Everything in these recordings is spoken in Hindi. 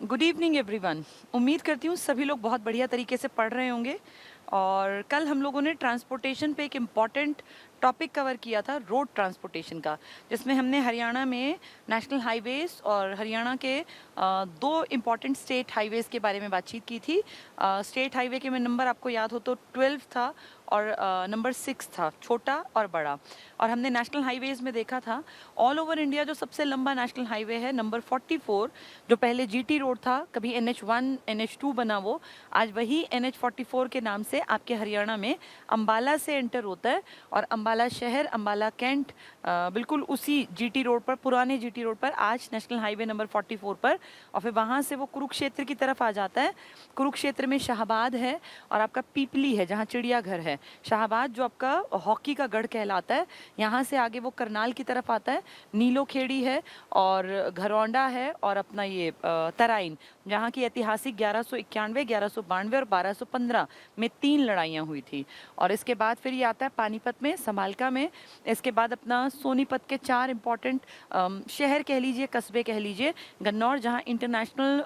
Good evening everyone. उम्मीद करती हूँ सभी लोग बहुत बढ़िया तरीके से पढ़ रहे होंगे। और कल हम लोगों ने ट्रांसपोर्टेशन पे एक इम्पॉर्टेंट टॉपिक कवर किया था, रोड ट्रांसपोर्टेशन का, जिसमें हमने हरियाणा में नेशनल हाईवेज और हरियाणा के दो इम्पॉर्टेंट स्टेट हाईवेज के बारे में बातचीत की थी। स्टेट हाईवे के में नंबर आपको याद हो तो 12 था और नंबर 6 था, छोटा और बड़ा। और हमने नेशनल हाईवेज में देखा था ऑल ओवर इंडिया जो सबसे लंबा नेशनल हाईवे है नंबर 44, जो पहले जीटी रोड था, कभी NH1 NH2 बना, वो आज वही NH44 के नाम से आपके हरियाणा में अंबाला से एंटर होता है। और अंबाला शहर, अंबाला कैंट, बिल्कुल उसी जीटी रोड पर, पुराने जीटी रोड पर आज नेशनल हाईवे नंबर 44 पर। और फिर वहाँ से वो कुरुक्षेत्र की तरफ आ जाता है। कुरुक्षेत्र में शाहबाद है और आपका पीपली है जहाँ चिड़ियाघर है। शाहबाद जो आपका हॉकी का गढ़ कहलाता है, यहाँ से आगे वो करनाल की तरफ आता है। नीलोखेड़ी है और घरौंडा है और अपना ये तराइन, जहाँ की ऐतिहासिक 1191, 1192 और 1215 में 3 लड़ाइयाँ हुई थी। और इसके बाद फिर ये आता है पानीपत में, समालका में। इसके बाद अपना सोनीपत के 4 इंपॉर्टेंट शहर कह लीजिए, कस्बे कह लीजिए। गन्नौर जहाँ इंटरनेशनल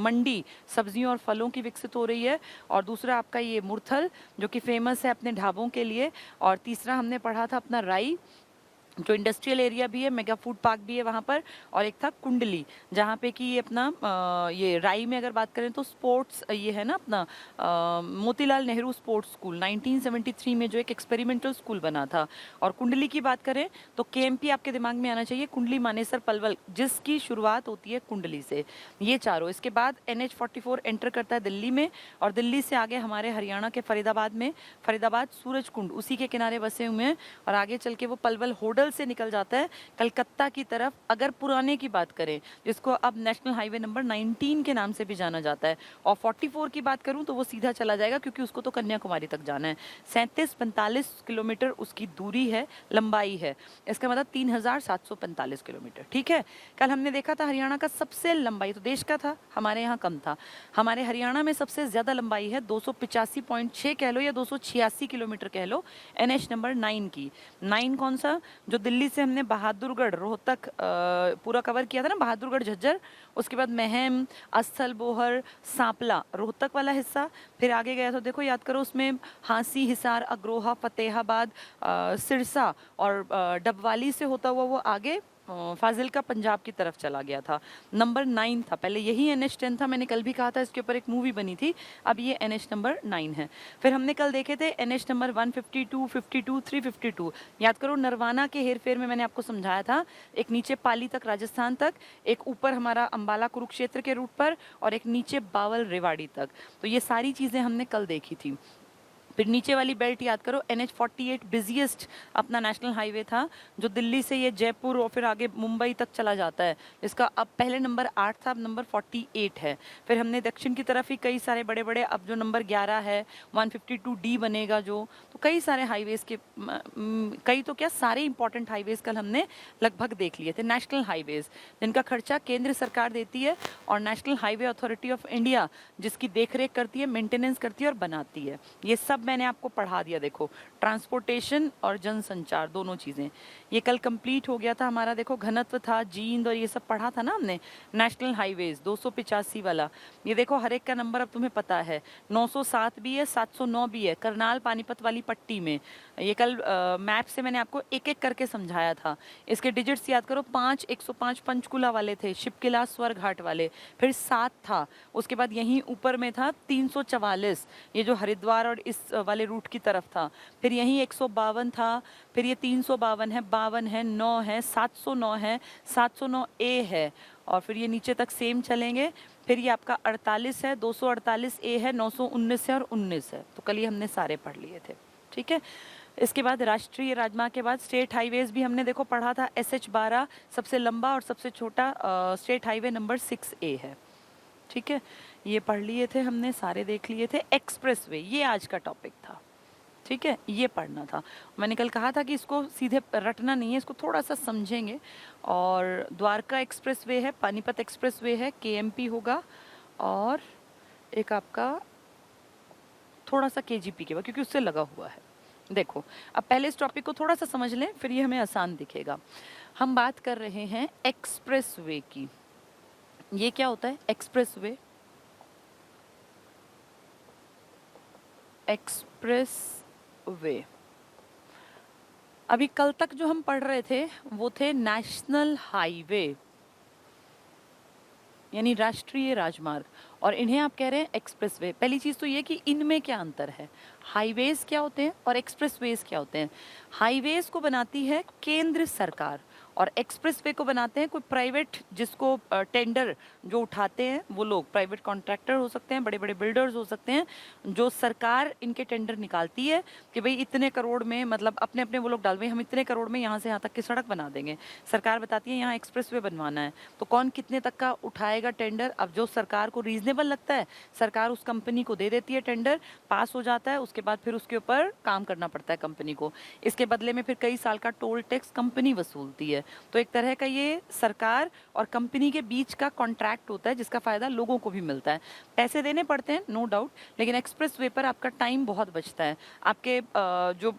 मंडी सब्जियों और फलों की विकसित हो रही है। और दूसरा आपका ये मुरथल जो कि फेमस है अपने ढाबों के लिए। और तीसरा हमने पढ़ा था अपना राई, जो इंडस्ट्रियल एरिया भी है, मेगा फूड पार्क भी है वहाँ पर। और एक था कुंडली, जहाँ पे कि ये अपना ये राई में अगर बात करें तो स्पोर्ट्स ये है ना अपना मोतीलाल नेहरू स्पोर्ट्स स्कूल 1973 में जो एक एक्सपेरिमेंटल स्कूल बना था। और कुंडली की बात करें तो केएमपी आपके दिमाग में आना चाहिए, कुंडली मानेसर पलवल, जिसकी शुरुआत होती है कुंडली से। ये चारों, इसके बाद NH44 एंटर करता है दिल्ली में। और दिल्ली से आगे हमारे हरियाणा के फरीदाबाद में, फरीदाबाद सूरज कुंड उसी के किनारे बसे हुए हैं। और आगे चल के वो पलवल होडल से निकल जाता है कलकत्ता की तरफ। अगर पुराने की बात करें, जिसको अब नेशनल हाईवे नंबर 19 के नाम से भी जाना जाता है। और 44 की बात करूं तो वो सीधा चला जाएगा, क्योंकि उसको तो कन्याकुमारी तक जाना है। 37-45 किलोमीटर उसकी दूरी है, लंबाई है। इसका मतलब 3745 किलोमीटर। ठीक है, कल हमने देखा था हरियाणा का सबसे लंबाई तो देश का था, हमारे यहाँ कम था। हमारे हरियाणा में सबसे ज्यादा लंबाई है 285.6 कह लो या 286 किलोमीटर कह लो, NH नंबर 9 की। 9 कौन सा, जो दिल्ली से हमने बहादुरगढ़ रोहतक पूरा कवर किया था ना, बहादुरगढ़ झज्जर, उसके बाद महम, अस्थल, बोहर, सांपला, रोहतक वाला हिस्सा। फिर आगे गया तो देखो, याद करो, उसमें हांसी, हिसार, अग्रोहा, फतेहाबाद, सिरसा और डबवाली से होता हुआ वो आगे फाजिल्का पंजाब की तरफ चला गया था। नंबर 9 था पहले, यही NH10 था। मैंने कल भी कहा था इसके ऊपर एक मूवी बनी थी। अब ये NH नंबर 9 है। फिर हमने कल देखे थे NH नंबर 152, 52, 352। याद करो, नरवाना के हेरफेर में मैंने आपको समझाया था, एक नीचे पाली तक राजस्थान तक, एक ऊपर हमारा अंबाला कुरुक्षेत्र के रूट पर, और एक नीचे बावल रेवाड़ी तक। तो ये सारी चीज़ें हमने कल देखी थी। फिर नीचे वाली बेल्ट याद करो, NH48 बिजिएस्ट अपना नेशनल हाईवे था, जो दिल्ली से ये जयपुर और फिर आगे मुंबई तक चला जाता है। इसका अब पहले नंबर 8 था, अब नंबर 48 है। फिर हमने दक्षिण की तरफ ही कई सारे बड़े बड़े, अब जो नंबर 11 है 152D बनेगा जो। तो कई सारे हाईवेज के कई तो क्या सारे इंपॉर्टेंट हाईवेज कल हमने लगभग देख लिए थे। नेशनल हाईवेज जिनका खर्चा केंद्र सरकार देती है और national highway authority of India जिसकी देखरेख करती है, मेंटेनेंस करती है और बनाती है। ये सब मैंने आपको पढ़ा दिया। देखो, ट्रांसपोर्टेशन और जनसंचार दोनों चीज़ें, ये कल कंप्लीट हो गया था हमारा। देखो, घनत्व था, जींद और ये सब पढ़ा था ना हमने। नेशनल हाईवेज 285 वाला, ये देखो हर एक का नंबर अब तुम्हें पता है। 907 भी है, 709 भी है, करनाल पानीपत वाली पट्टी में। ये कल मैप से मैंने आपको एक एक करके समझाया था। इसके डिजिट्स याद करो, 5, 105 पंचकुला वाले थे, शिपकिला स्वर्घाट वाले। फिर 7 था, उसके बाद यहीं ऊपर में था 344, ये जो हरिद्वार और इस वाले रूट की तरफ था। फिर यहीं 152 था, फिर ये 352 है, 52 है, 9 है, 709 है, 709A है। और फिर ये नीचे तक सेम चलेंगे। फिर ये आपका 48 है, 248A है, 919 है और 19 है। तो कल ये हमने सारे पढ़ लिए थे। ठीक है, इसके बाद राष्ट्रीय राजमार्ग के बाद स्टेट हाईवेज भी हमने देखो पढ़ा था। SH12 सबसे लंबा और सबसे छोटा स्टेट हाईवे नंबर 6A है। ठीक है, ये पढ़ लिए थे हमने, सारे देख लिए थे। एक्सप्रेसवे ये आज का टॉपिक था। ठीक है, ये पढ़ना था। मैंने कल कहा था कि इसको सीधे रटना नहीं है, इसको थोड़ा सा समझेंगे। और द्वारका एक्सप्रेसवे है, पानीपत एक्सप्रेसवे है, KMP होगा, और एक आपका थोड़ा सा KGP के बाद, क्योंकि उससे लगा हुआ है। देखो, अब पहले इस टॉपिक को थोड़ा सा समझ लें, फिर ये हमें आसान दिखेगा। हम बात कर रहे हैं एक्सप्रेसवे की। ये क्या होता है? Express way. Express way. अभी कल तक जो हम पढ़ रहे थे वो थे नेशनल हाईवे, यानी राष्ट्रीय राजमार्ग, और इन्हें आप कह रहे हैं एक्सप्रेसवे। पहली चीज़ तो ये कि इनमें क्या अंतर है, हाईवेज क्या होते हैं और एक्सप्रेसवेज क्या होते हैं। हाईवेज को बनाती है केंद्र सरकार और एक्सप्रेसवे को बनाते हैं कोई प्राइवेट, जिसको टेंडर जो उठाते हैं वो लोग, प्राइवेट कॉन्ट्रैक्टर हो सकते हैं, बड़े बड़े बिल्डर्स हो सकते हैं, जो सरकार इनके टेंडर निकालती है कि भाई इतने करोड़ में, मतलब अपने अपने वो लोग डाल भाई हम इतने करोड़ में यहाँ से यहाँ तक की सड़क बना देंगे। सरकार बताती है यहाँ एक्सप्रेसवे बनवाना है, तो कौन कितने तक का उठाएगा टेंडर। अब जो सरकार को रीजनेबल लगता है सरकार उस कंपनी को दे देती है, टेंडर पास हो जाता है, उसके बाद फिर उसके ऊपर काम करना पड़ता है कंपनी को। इसके बदले में फिर कई साल का टोल टैक्स कंपनी वसूलती है। तो एक तरह का ये सरकार और कंपनी के बीच का कॉन्ट्रैक्ट होता है जिसका फायदा लोगों को भी मिलता है। पैसे देने पड़ते हैं नो डाउट, लेकिन एक्सप्रेस वे पर आपका टाइम बहुत बचता है। आपके जो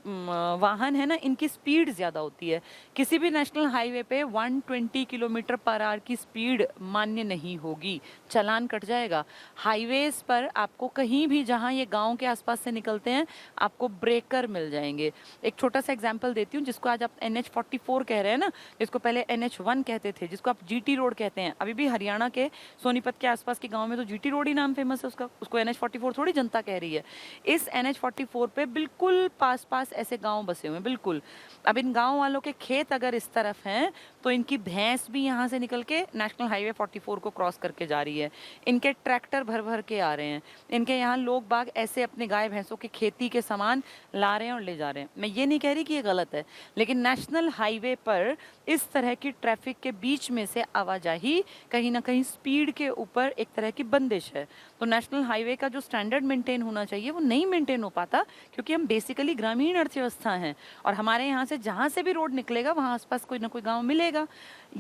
वाहन है ना, इनकी स्पीड ज़्यादा होती है। किसी भी नेशनल हाईवे पे 120 किलोमीटर पर आवर की स्पीड मान्य नहीं होगी, चालान कट जाएगा। हाईवेज पर आपको कहीं भी, जहाँ ये गांव के आसपास से निकलते हैं, आपको ब्रेकर मिल जाएंगे। एक छोटा सा एग्जांपल देती हूँ, जिसको आज आप NH44 कह रहे हैं ना, जिसको पहले NH1 कहते थे, जिसको आप GT रोड कहते हैं। अभी भी हरियाणा के सोनीपत के आसपास के गाँव में तो GT रोड ही नाम फेमस है उसका, उसको NH44 थोड़ी जनता कह रही है। इस NH44 पे बिल्कुल पास पास ऐसे गाँव बसे हुए हैं, बिल्कुल। अब इन गाँव वालों के खेत अगर इस तरफ हैं तो इनकी भैंस भी यहाँ से निकल के नेशनल हाईवे 44 को क्रॉस करके जा रही है। इनके ट्रैक्टर भर भर के आ रहे हैं। इनके यहाँ लोग बाग ऐसे अपने गाय भैंसों की खेती के सामान ला रहे हैं और ले जा रहे हैं। मैं ये नहीं कह रही कि ये गलत है, लेकिन नेशनल हाईवे पर इस तरह की ट्रैफिक के बीच में से आवाजाही कहीं ना कहीं स्पीड के ऊपर एक तरह की बंदिश है। तो नेशनल हाईवे का जो स्टैंडर्ड मेंटेन होना चाहिए वो नहीं मेंटेन हो पाता, क्योंकि हम बेसिकली ग्रामीण अर्थव्यवस्था हैं और हमारे यहाँ से जहाँ से भी रोड निकलेगा वहाँ आसपास कोई ना कोई गाँव मिलेगा।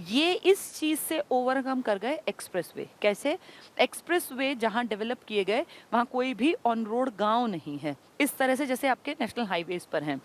ये इस चीज़ से ओवरकम कर गए एक्सप्रेसवे। कैसे? एक्सप्रेसवे जहाँ डेवलप किए गए वहाँ कोई भी ऑन रोड गाँव नहीं है, इस तरह से जैसे आपके नेशनल हाईवेज पर हैं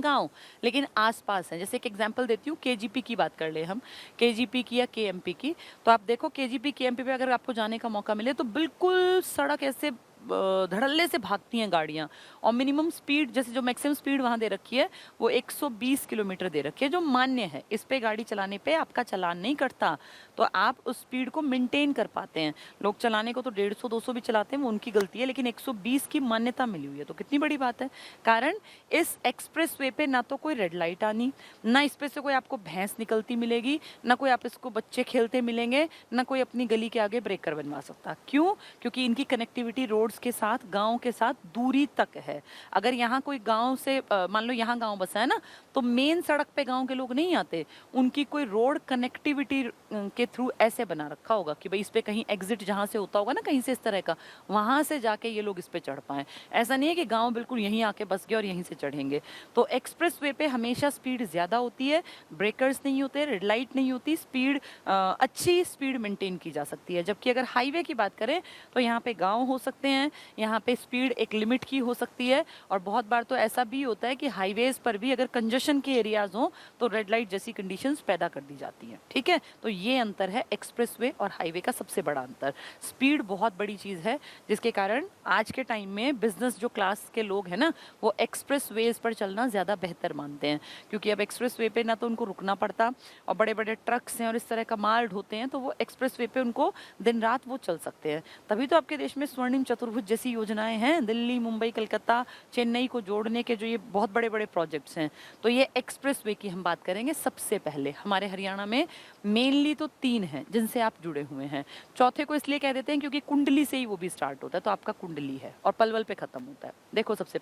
गांव, लेकिन आसपास हैं। जैसे एक एग्जांपल देती हूँ, KGP की बात कर ले हम, KGP की या KMP की। तो आप देखो KGP KMP पे अगर आपको जाने का मौका मिले तो बिल्कुल सड़क ऐसे धड़ल्ले से भागती हैं गाड़ियाँ, और मिनिमम स्पीड, जैसे जो मैक्सिमम स्पीड वहाँ दे रखी है वो 120 किलोमीटर दे रखी है, जो मान्य है। इस पे गाड़ी चलाने पे आपका चालान नहीं कटता, तो आप उस स्पीड को मेंटेन कर पाते हैं। लोग चलाने को तो 150-200 भी चलाते हैं, वो उनकी गलती है, लेकिन 120 की मान्यता मिली हुई है, तो कितनी बड़ी बात है। कारण इस एक्सप्रेस वे पे ना तो कोई रेड लाइट आनी, ना इस पे से कोई आपको भैंस निकलती मिलेगी, ना कोई आप इसको बच्चे खेलते मिलेंगे, ना कोई अपनी गली के आगे ब्रेकर बनवा सकता। क्यों? क्योंकि इनकी कनेक्टिविटी रोड्स के साथ, गांव के साथ दूरी तक है। अगर यहाँ कोई गांव से मान लो यहाँ गांव बसा है ना, तो मेन सड़क पे गांव के लोग नहीं आते, उनकी कोई रोड कनेक्टिविटी के थ्रू ऐसे बना रखा होगा कि भाई इस पे कहीं एग्जिट जहाँ से होता होगा ना कहीं से इस तरह का, वहां से जाके ये लोग इस पे चढ़ पाए। ऐसा नहीं है कि गांव बिल्कुल यहीं आके बस गए और यहीं से चढ़ेंगे। तो एक्सप्रेस वे पे हमेशा स्पीड ज्यादा होती है, ब्रेकर्स नहीं होते, रेड लाइट नहीं होती, स्पीड अच्छी स्पीड मेंटेन की जा सकती है। जबकि अगर हाईवे की बात करें तो यहाँ पे गाँव हो सकते हैं, यहाँ पे स्पीड एक लिमिट की हो सकती है, और बहुत बार तो ऐसा भी होता है कि हाईवेज पर भी अगर कंजेशन के एरियाज हो तो रेड लाइट जैसी कंडीशंस पैदा कर दी जाती हैं। ठीक है, तो ये अंतर है एक्सप्रेसवे और हाईवे का, सबसे बड़ा अंतर। स्पीड बहुत बड़ी चीज़ है, जिसके कारण आज के टाइम में बिजनेस जो क्लास के लोग हैं ना, वो एक्सप्रेसवेज पर चलना ज़्यादा बेहतर मानते हैं, क्योंकि अब एक्सप्रेसवे पे ना तो उनको रुकना पड़ता, और बड़े बड़े ट्रक्स हैं और इस तरह का माल ढोते हैं, तो वो एक्सप्रेसवे पे उनको दिन रात वो चल सकते हैं। तभी तो आपके देश में स्वर्णिम चतुर्भुज जैसी योजनाएं हैं, दिल्ली, मुंबई, कलकत्ता, चेन्नई को जोड़ने के जो ये बहुत बड़े बड़े प्रोजेक्ट्स हैं। तो ये एक्सप्रेसवे की हम बात करेंगे सबसे पहले। हमारे हरियाणा में मेनली तो 3 हैं जिनसे आप जुड़े हुए हैं। चौथे को इसलिए कह देते हैं क्योंकि कुंडली से ही वो भी स्टार्ट होता है, तो आपका कुंडली है और पलवल पे खत्म होता है। देखो, सबसे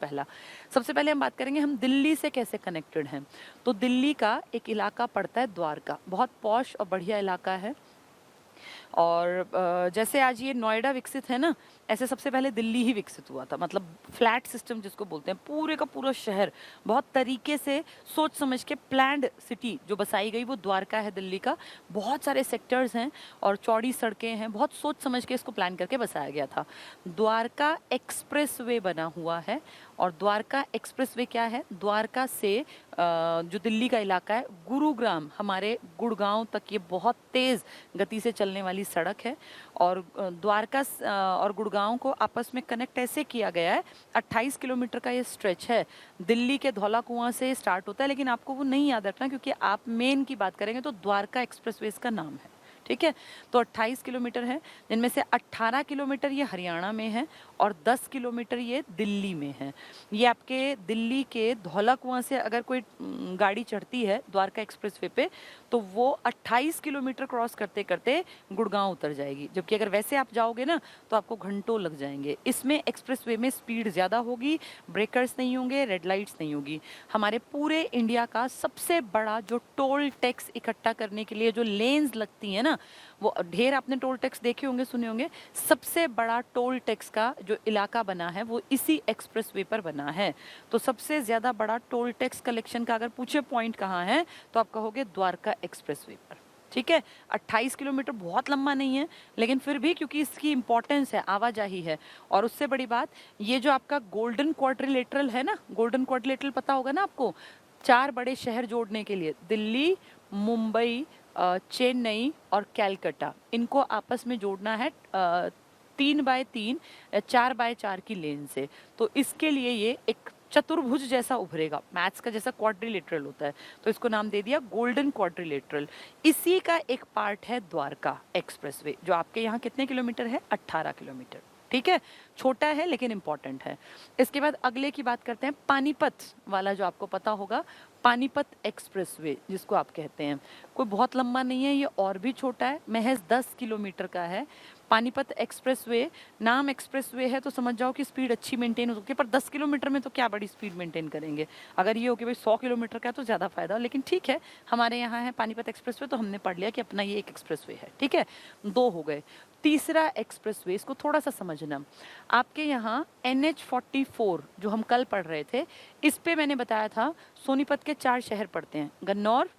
पहले हम बात करेंगे हम दिल्ली से कैसे कनेक्टेड हैं। तो दिल्ली का एक इलाका पड़ता है द्वारका, बहुत पॉश और बढ़िया इलाका है। और जैसे आज ये नोएडा विकसित है ना, ऐसे सबसे पहले दिल्ली ही विकसित हुआ था, मतलब फ्लैट सिस्टम जिसको बोलते हैं, पूरे का पूरा शहर बहुत तरीके से सोच समझ के प्लान्ड सिटी जो बसाई गई वो द्वारका है दिल्ली का। बहुत सारे सेक्टर्स हैं और चौड़ी सड़कें हैं, बहुत सोच समझ के इसको प्लान करके बसाया गया था। द्वारका एक्सप्रेस वे बना हुआ है। और द्वारका एक्सप्रेस वे क्या है, द्वारका से जो दिल्ली का इलाका है गुरुग्राम हमारे गुड़गांव तक ये बहुत तेज़ गति से चलने वाली सड़क है। और द्वारका और गुड़गांव को आपस में कनेक्ट ऐसे किया गया है, 28 किलोमीटर का ये स्ट्रेच है। दिल्ली के धौला कुआं से स्टार्ट होता है, लेकिन आपको वो नहीं याद रखना क्योंकि आप मेन की बात करेंगे तो द्वारका एक्सप्रेसवे इसका नाम है, ठीक है। तो 28 किलोमीटर है, जिनमें से 18 किलोमीटर ये हरियाणा में है और 10 किलोमीटर ये दिल्ली में है। ये आपके दिल्ली के धौला कुआं से अगर कोई गाड़ी चढ़ती है द्वारका एक्सप्रेसवे पे तो वो 28 किलोमीटर क्रॉस करते करते गुड़गांव उतर जाएगी, जबकि अगर वैसे आप जाओगे ना तो आपको घंटों लग जाएंगे। इसमें एक्सप्रेसवे में स्पीड ज़्यादा होगी, ब्रेकर्स नहीं होंगे, रेड लाइट्स नहीं होगी। हमारे पूरे इंडिया का सबसे बड़ा जो टोल टैक्स इकट्ठा करने के लिए जो लेन्स लगती हैं ना, वो ढेर आपने टोल टैक्स देखे होंगे, सुने होंगे। सबसे बड़ा टोल टैक्स का जो इलाका बना है वो इसी एक्सप्रेसवे पर बना है। तो सबसे ज़्यादा बड़ा टोल टैक्स कलेक्शन का अगर पूछे पॉइंट कहाँ है तो आप कहोगे द्वारका एक्सप्रेसवे पर, ठीक है। 28 किलोमीटर बहुत लंबा नहीं है, लेकिन फिर भी क्योंकि इसकी इंपॉर्टेंस है, आवाजाही है। और उससे बड़ी बात, ये जो आपका गोल्डन क्वाड्रिलेटरल है ना, गोल्डन क्वाड्रिलेटरल पता होगा ना आपको, 4 बड़े शहर जोड़ने के लिए दिल्ली, मुंबई, चेन्नई और कैलकाटा, इनको आपस में जोड़ना है 3x3 4x4 की लेन से। तो इसके लिए ये एक चतुर्भुज जैसा उभरेगा, मैथ्स का जैसा क्वाड्रिलेटरल होता है, तो इसको नाम दे दिया गोल्डन क्वाड्रिलेटरल। इसी का एक पार्ट है द्वारका एक्सप्रेसवे, जो आपके यहाँ कितने किलोमीटर है, 18 किलोमीटर, ठीक है। छोटा है लेकिन इंपॉर्टेंट है। इसके बाद अगले की बात करते हैं, पानीपत वाला जो आपको पता होगा, पानीपत एक्सप्रेसवे जिसको आप कहते हैं, कोई बहुत लंबा नहीं है, ये और भी छोटा है, महज 10 किलोमीटर का है। पानीपत एक्सप्रेसवे, नाम एक्सप्रेसवे है तो समझ जाओ कि स्पीड अच्छी मेंटेन हो सकती है, पर 10 किलोमीटर में तो क्या बड़ी स्पीड मेंटेन करेंगे। अगर ये हो कि भाई 100 किलोमीटर का है तो ज़्यादा फायदा, लेकिन ठीक है, हमारे यहाँ है पानीपत एक्सप्रेसवे तो हमने पढ़ लिया कि अपना ये एक एक्सप्रेसवे है, ठीक है। 2 हो गए। तीसरा एक्सप्रेसवे, इसको थोड़ा सा समझना, आपके यहाँ NH44 जो हम कल पढ़ रहे थे, इस पे मैंने बताया था सोनीपत के 4 शहर पड़ते हैं, गन्नौर,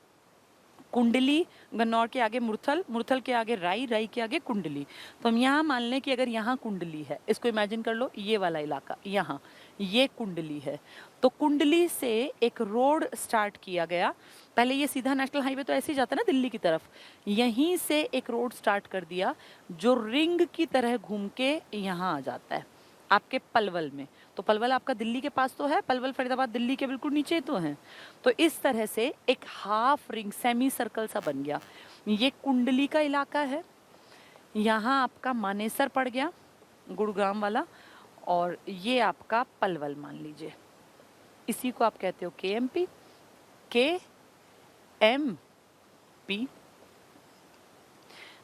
कुंडली, गन्नौर के आगे मुरथल, मुरथल के आगे राई, राई के आगे कुंडली। तो हम यहाँ मान लें कि अगर यहाँ कुंडली है, इसको इमेजिन कर लो, ये वाला इलाका यहाँ ये कुंडली है, तो कुंडली से एक रोड स्टार्ट किया गया। पहले ये सीधा नेशनल हाईवे तो ऐसे ही जाता है ना दिल्ली की तरफ, यहीं से एक रोड स्टार्ट कर दिया जो रिंग की तरह घूम के यहाँ आ जाता है आपके पलवल में। तो पलवल आपका दिल्ली के पास तो है, पलवल फरीदाबाद दिल्ली के बिल्कुल नीचे तो है। तो इस तरह से एक हाफ रिंग, सेमी सर्कल सा बन गया। ये कुंडली का इलाका है, यहाँ आपका मानेसर पड़ गया गुड़गांव वाला, और ये आपका पलवल मान लीजिए। इसी को आप कहते हो KMP, KMP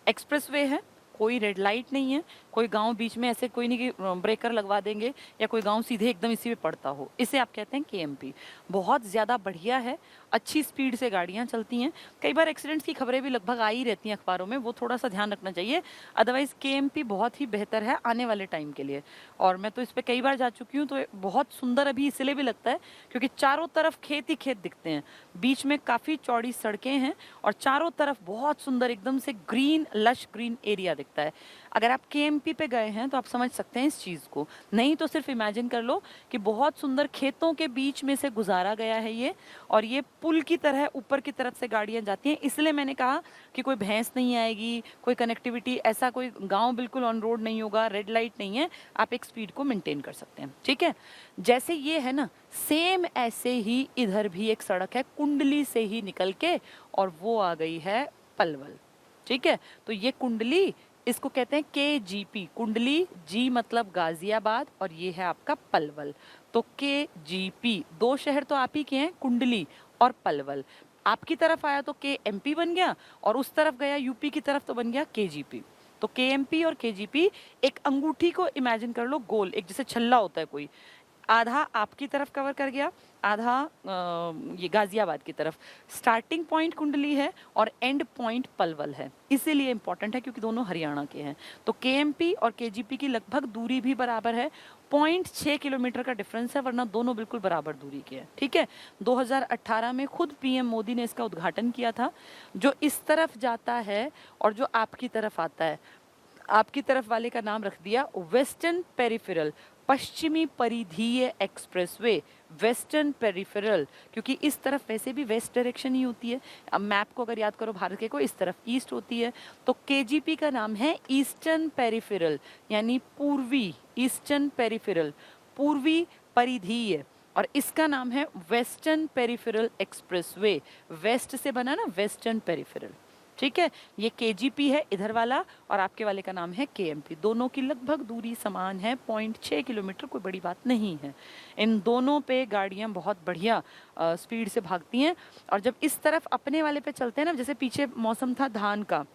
एक्सप्रेसवे है, कोई रेड लाइट नहीं है, कोई गांव बीच में ऐसे कोई नहीं कि ब्रेकर लगवा देंगे या कोई गांव सीधे एकदम इसी में पड़ता हो, इसे आप कहते हैं KMP। बहुत ज़्यादा बढ़िया है, अच्छी स्पीड से गाड़ियां चलती हैं। कई बार एक्सीडेंट्स की खबरें भी लगभग आ ही रहती हैं अखबारों में, वो थोड़ा सा ध्यान रखना चाहिए। अदरवाइज़ KMP बहुत ही बेहतर है आने वाले टाइम के लिए। और मैं तो इस पर कई बार जा चुकी हूँ, तो बहुत सुंदर अभी इसलिए भी लगता है क्योंकि चारों तरफ खेत ही खेत दिखते हैं, बीच में काफ़ी चौड़ी सड़कें हैं और चारों तरफ बहुत सुंदर एकदम से ग्रीन, लश ग्रीन एरिया दिखता है। अगर आप KMP पे गए हैं तो आप समझ सकते हैं इस चीज़ को, नहीं तो सिर्फ इमेजिन कर लो कि बहुत सुंदर खेतों के बीच में से गुजारा गया है ये, और ये पुल की तरह ऊपर की तरफ से गाड़ियां जाती हैं। इसलिए मैंने कहा कि कोई भैंस नहीं आएगी, कोई कनेक्टिविटी, ऐसा कोई गांव बिल्कुल ऑन रोड नहीं होगा, रेड लाइट नहीं है, आप एक स्पीड को मेंटेन कर सकते हैं, ठीक है। जैसे ये है ना, सेम ऐसे ही इधर भी एक सड़क है कुंडली से ही निकल के, और वो आ गई है पलवल, ठीक है। तो ये कुंडली, इसको कहते हैं KGP, कुंडली, G मतलब गाजियाबाद, और ये है आपका पलवल। तो KGP, 2 शहर तो आप ही के हैं, कुंडली और पलवल। आपकी तरफ आया तो KMP बन गया, और उस तरफ गया यूपी की तरफ तो बन गया KGP। तो KMP और KGP, एक अंगूठी को इमेजिन कर लो गोल, एक जैसे छल्ला होता है कोई, आधा आपकी तरफ कवर कर गया, आधा ये गाजियाबाद की तरफ। स्टार्टिंग पॉइंट कुंडली है और एंड पॉइंट पलवल है, इसीलिए इंपॉर्टेंट है क्योंकि दोनों हरियाणा के हैं। तो केएमपी और केजीपी की लगभग दूरी भी बराबर है, 0.6 किलोमीटर का डिफरेंस है, वरना दोनों बिल्कुल बराबर दूरी के हैं। ठीक है, 2018 में खुद पीएम मोदी ने इसका उद्घाटन किया था। जो इस तरफ जाता है और जो आपकी तरफ आता है, आपकी तरफ वाले का नाम रख दिया वेस्टर्न पेरिफेरल, पश्चिमी परिधीय एक्सप्रेसवे, वेस्टर्न पेरिफेरल, क्योंकि इस तरफ वैसे भी वेस्ट डायरेक्शन ही होती है। अब मैप को अगर याद करो भारत के, को इस तरफ ईस्ट होती है, तो केजीपी का नाम है ईस्टर्न पेरिफेरल, यानी पूर्वी, ईस्टर्न पेरिफेरल, पूर्वी परिधीय, और इसका नाम है वेस्टर्न पेरिफेरल एक्सप्रेसवे। वेस्ट से बना ना, वेस्टर्न पेरिफेरल। ठीक है, ये केजीपी है इधर वाला, और आपके वाले का नाम है केएमपी। दोनों की लगभग दूरी समान है, 0.6 किलोमीटर, कोई बड़ी बात नहीं है। इन दोनों पे गाड़ियां बहुत बढ़िया स्पीड से भागती हैं। और जब इस तरफ अपने वाले पे चलते हैं ना, जैसे पीछे मौसम था धान का,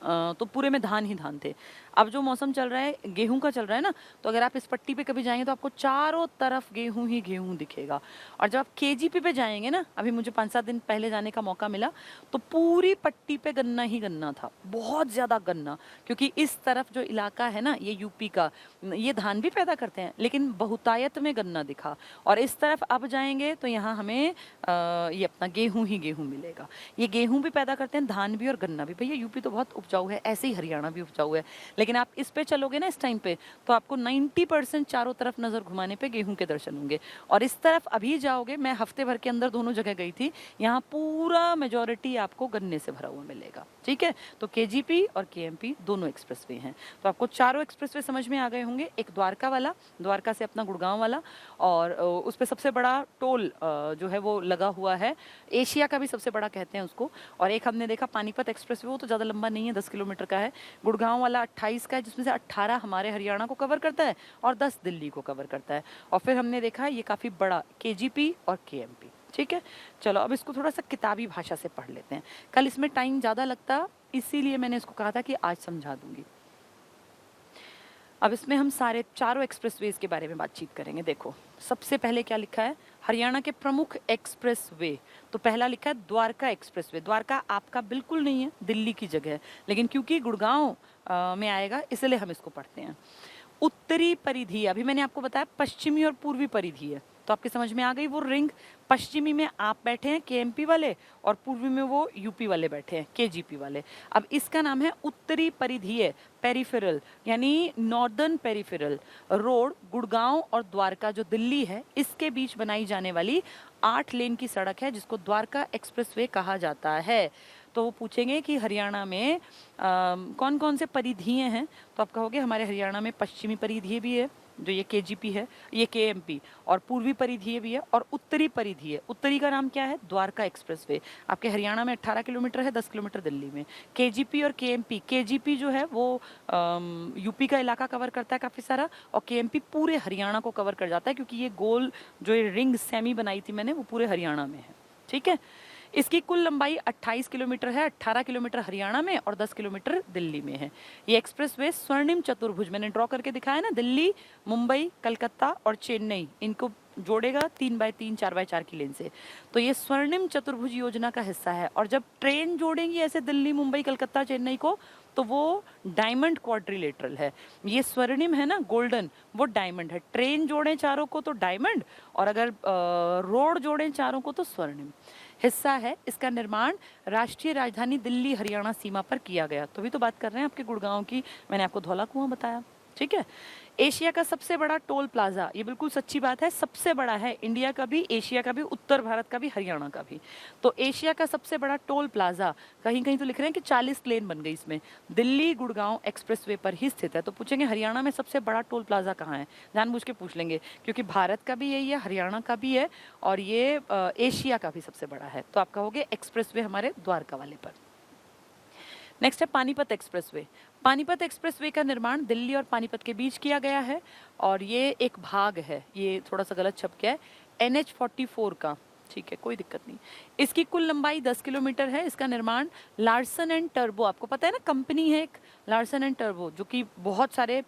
तो पूरे में धान ही धान थे। अब जो मौसम चल रहा है गेहूं का चल रहा है ना, तो अगर आप इस पट्टी पे कभी जाएंगे तो आपको चारों तरफ गेहूं ही गेहूं दिखेगा। और जब आप केजीपी पे जाएंगे ना, अभी मुझे 5-7 दिन पहले जाने का मौका मिला, तो पूरी पट्टी पे गन्ना ही गन्ना था, बहुत ज़्यादा गन्ना। क्योंकि इस तरफ जो इलाका है ना, ये यूपी का, ये धान भी पैदा करते हैं, लेकिन बहुतायत में गन्ना दिखा। और इस तरफ अब जाएंगे तो यहाँ हमें ये अपना गेहूं ही गेहूं मिलेगा। ये गेहूं भी पैदा करते हैं, धान भी और गन्ना भी। भैया यूपी तो बहुत उपजाऊ है, ऐसे ही हरियाणा भी उपजाऊ है। लेकिन आप इस पे चलोगे ना इस टाइम पे, तो आपको 90% चारों तरफ नजर घुमाने पे गेहूं के दर्शन होंगे। और इस तरफ अभी जाओगे, मैं हफ्ते भर के अंदर दोनों जगह गई थी, यहाँ पूरा मेजोरिटी आपको गन्ने से भरा हुआ मिलेगा। ठीक है, तो केजीपी और केएमपी दोनों एक्सप्रेसवे हैं। तो आपको चारों एक्सप्रेसवे समझ में आ गए होंगे। एक द्वारका वाला, द्वारका से अपना गुड़गांव वाला, और उस पर सबसे बड़ा टोल जो है वो लगा हुआ है, एशिया का भी सबसे बड़ा कहते हैं उसको। और एक हमने देखा पानीपत एक्सप्रेसवे, वो तो ज़्यादा लंबा नहीं है, 10 किलोमीटर का है। गुड़गांव वाला 28 का है, जिसमें से 18 हमारे हरियाणा को कवर करता है और 10 दिल्ली को कवर करता है। और फिर हमने देखा ये काफ़ी बड़ा केजीपी और केएमपी। ठीक है, चलो अब इसको थोड़ा सा किताबी भाषा से पढ़ लेते हैं। कल इसमें टाइम ज़्यादा लगता, इसीलिए मैंने इसको कहा था कि आज समझा दूंगी। अब इसमें हम सारे चारों एक्सप्रेसवेज के बारे में बातचीत करेंगे। देखो सबसे पहले क्या लिखा है, हरियाणा के प्रमुख एक्सप्रेसवे। तो पहला लिखा है द्वारका एक्सप्रेसवे। द्वारका आपका बिल्कुल नहीं है, दिल्ली की जगह है, लेकिन क्योंकि गुड़गांव में आएगा इसलिए हम इसको पढ़ते हैं। उत्तरी परिधि, अभी मैंने आपको बताया पश्चिमी और पूर्वी परिधि है, तो आपके समझ में आ गई वो रिंग। पश्चिमी में आप बैठे हैं केएमपी वाले, और पूर्वी में वो यूपी वाले बैठे हैं केजीपी वाले। अब इसका नाम है उत्तरी परिधीय, पेरिफेरल, यानी नॉर्दर्न पेरिफेरल रोड। गुड़गांव और द्वारका जो दिल्ली है, इसके बीच बनाई जाने वाली 8 लेन की सड़क है, जिसको द्वारका एक्सप्रेसवे कहा जाता है। तो वो पूछेंगे कि हरियाणा में कौन कौन से परिधीय हैं, तो आप कहोगे हमारे हरियाणा में पश्चिमी परिधीय भी है, जो ये केजीपी है, ये केएमपी, और पूर्वी परिधीय भी है, और उत्तरी परिधीय। उत्तरी का नाम क्या है, द्वारका एक्सप्रेसवे। आपके हरियाणा में 18 किलोमीटर है, 10 किलोमीटर दिल्ली में। केजीपी और केएमपी, केजीपी जो है वो यूपी का इलाका कवर करता है काफ़ी सारा, और केएमपी पूरे हरियाणा को कवर कर जाता है, क्योंकि ये गोल जो ये रिंग सेमी बनाई थी मैंने, वो पूरे हरियाणा में है। ठीक है, इसकी कुल लंबाई 28 किलोमीटर है, 18 किलोमीटर हरियाणा में और 10 किलोमीटर दिल्ली में है। ये एक्सप्रेसवे स्वर्णिम चतुर्भुज, मैंने ड्रॉ करके दिखाया ना, दिल्ली, मुंबई, कलकत्ता और चेन्नई, इनको जोड़ेगा 3x3 4x4 की लेन से। तो ये स्वर्णिम चतुर्भुज योजना का हिस्सा है। और जब ट्रेन जोड़ेंगी ऐसे दिल्ली, मुंबई, कलकत्ता, चेन्नई को, तो वो डायमंड क्वाड्रिलेटरल है। ये स्वर्णिम है ना, गोल्डन, वो डायमंड है। ट्रेन जोड़ें चारों को तो डायमंड, और अगर रोड जोड़ें चारों को तो स्वर्णिम हिस्सा है। इसका निर्माण राष्ट्रीय राजधानी दिल्ली हरियाणा सीमा पर किया गया। तो भी तो बात कर रहे हैं आपके गुड़गांव की, मैंने आपको धौला कुआं बताया। ठीक है, एशिया का सबसे बड़ा टोल प्लाजा, ये बिल्कुल सच्ची बात है, सबसे बड़ा है, इंडिया का भी, एशिया का भी, उत्तर भारत का भी, हरियाणा का भी। तो एशिया का सबसे बड़ा टोल प्लाजा, कहीं कहीं तो लिख रहे हैं कि 40 लेन बन गई इसमें, दिल्ली गुड़गांव एक्सप्रेसवे पर ही स्थित है। तो पूछेंगे हरियाणा में सबसे बड़ा टोल प्लाजा कहाँ है, जानबूझ के पूछ लेंगे, क्योंकि भारत का भी यही है, हरियाणा का भी है, और ये एशिया का भी सबसे बड़ा है। तो आप कहोगे एक्सप्रेसवे हमारे द्वारका वाले पर। नेक्स्ट है पानीपत एक्सप्रेसवे। पानीपत एक्सप्रेसवे का निर्माण दिल्ली और पानीपत के बीच किया गया है, और ये एक भाग है, ये थोड़ा सा गलत छप गया है, NH 44 का। ठीक है, कोई दिक्कत नहीं। इसकी कुल लंबाई 10 किलोमीटर है। इसका निर्माण लार्सन एंड टर्बो, आपको पता है ना कंपनी है एक लार्सन एंड टर्बो, जो कि बहुत सारे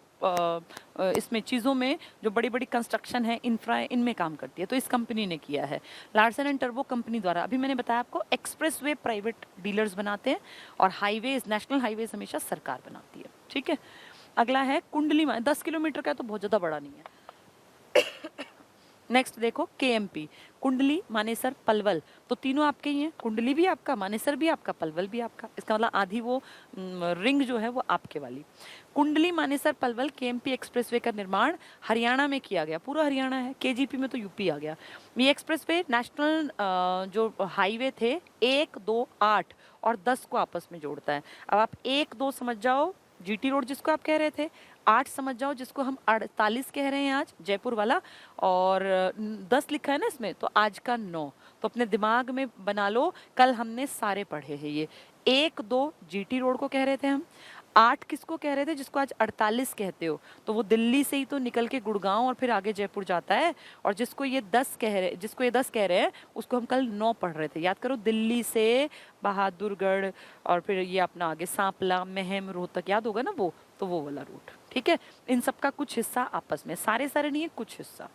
इसमें चीज़ों में जो बड़ी बड़ी कंस्ट्रक्शन है, इंफ्रा, इनमें काम करती है, तो इस कंपनी ने किया है, लार्सन एंड टर्बो कंपनी द्वारा। अभी मैंने बताया आपको एक्सप्रेसवे प्राइवेट डीलर्स बनाते हैं और हाईवेज, नेशनल हाईवेज हमेशा सरकार बनाती है, ठीक है। अगला है कुंडली, 10 किलोमीटर का है तो बहुत ज़्यादा बड़ा नहीं है। नेक्स्ट देखो केएमपी, कुंडली, मानेसर, पलवल, तो तीनों आपके ही हैं। कुंडली भी आपका, मानेसर भी आपका, पलवल भी आपका। इसका मतलब आधी वो रिंग जो है वो आपके वाली। कुंडली, मानेसर, पलवल केएमपी एक्सप्रेसवे का निर्माण हरियाणा में किया गया, पूरा हरियाणा है, केजीपी में तो यूपी आ गया। ये एक्सप्रेसवे नेशनल जो हाईवे थे 1, 2, 8 और 10 को आपस में जोड़ता है। अब आप 1, 2 समझ जाओ, जीटी रोड जिसको आप कह रहे थे, 8 समझ जाओ जिसको हम 48 कह रहे हैं आज, जयपुर वाला, और 10 लिखा है ना इसमें, तो आज का 9, तो अपने दिमाग में बना लो, कल हमने सारे पढ़े हैं ये। 1, 2 जीटी रोड को कह रहे थे हम, 8 किसको कह रहे थे, जिसको आज 48 कहते हो, तो वो दिल्ली से ही तो निकल के गुड़गांव और फिर आगे जयपुर जाता है। और जिसको ये 10 कह रहे हैं उसको हम कल 9 पढ़ रहे थे, याद करो, दिल्ली से बहादुरगढ़ और फिर ये अपना आगे सांपला, महम, रोहतक, याद होगा ना वो, तो वो वाला रूट, ठीक है। इन सब का कुछ हिस्सा आपस में, सारे सारे नहीं है, कुछ हिस्सा।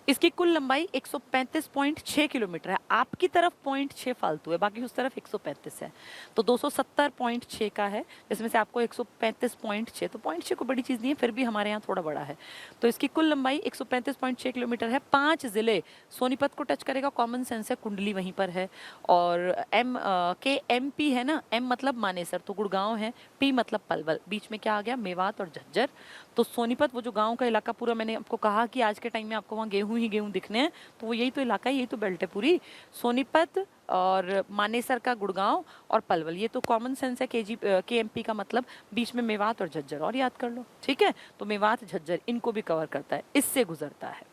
इसकी कुल लंबाई 135.6 किलोमीटर है। आपकी तरफ 0.6 फालतू है, बाकी उस तरफ 135 है, तो 270.6 का है, जिसमें से आपको 135.6, तो 0.6 को बड़ी चीज़ नहीं है, फिर भी हमारे यहाँ थोड़ा बड़ा है। तो इसकी कुल लंबाई 135.6 किलोमीटर है। 5 जिले, सोनीपत को टच करेगा, कॉमन सेंस है, कुंडली वहीं पर है, और एमपी है ना, एम मतलब मानेसर, तो गुड़गांव है, पी मतलब पलवल, बीच में क्या आ गया, मेवात और झज्जर। तो सोनीपत वो जो गांव का इलाका पूरा, मैंने आपको कहा कि आज के टाइम में आपको वहाँ गेहूं ही गेहूं दिखने हैं, तो वो यही तो इलाका है, यही तो बेल्ट है पूरी, सोनीपत और मानेसर का गुड़गांव और पलवल, ये तो कॉमन सेंस है। केएमपी का मतलब बीच में मेवात और झज्जर, और याद कर लो, ठीक है। तो मेवात, झज्जर, इनको भी कवर करता है, इससे गुजरता है।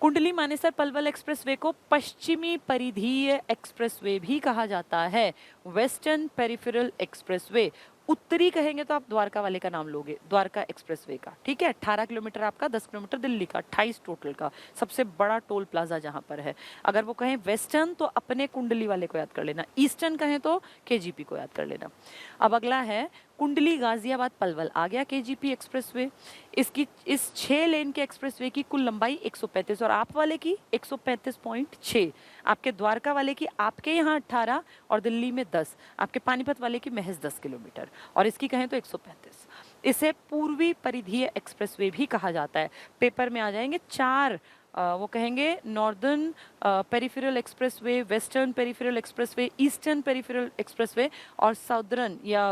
कुंडली, मानेसर, पलवल एक्सप्रेसवे को पश्चिमी परिधीय एक्सप्रेसवे भी कहा जाता है, वेस्टर्न पेरिफेरल एक्सप्रेसवे। उत्तरी कहेंगे तो आप द्वारका वाले का नाम लोगे, द्वारका एक्सप्रेसवे का, ठीक है। 18 किलोमीटर आपका, 10 किलोमीटर दिल्ली का, 28 टोटल का, सबसे बड़ा टोल प्लाजा जहां पर है। अगर वो कहें वेस्टर्न तो अपने कुंडली वाले को याद कर लेना, ईस्टर्न कहें तो केजीपी को याद कर लेना। अब अगला है कुंडली, गाजियाबाद, पलवल, आ गया केजीपी एक्सप्रेसवे। इसकी इस 6 लेन के एक्सप्रेसवे की कुल लंबाई 135 और आप वाले की 135.6, आपके द्वारका वाले की आपके यहाँ 18 और दिल्ली में 10, आपके पानीपत वाले की महज 10 किलोमीटर, और इसकी कहें तो 135। इसे पूर्वी परिधीय एक्सप्रेसवे भी कहा जाता है। पेपर में आ जाएंगे 4, वो कहेंगे northern peripheral expressway, western peripheral expressway, eastern peripheral expressway और साउदर्न या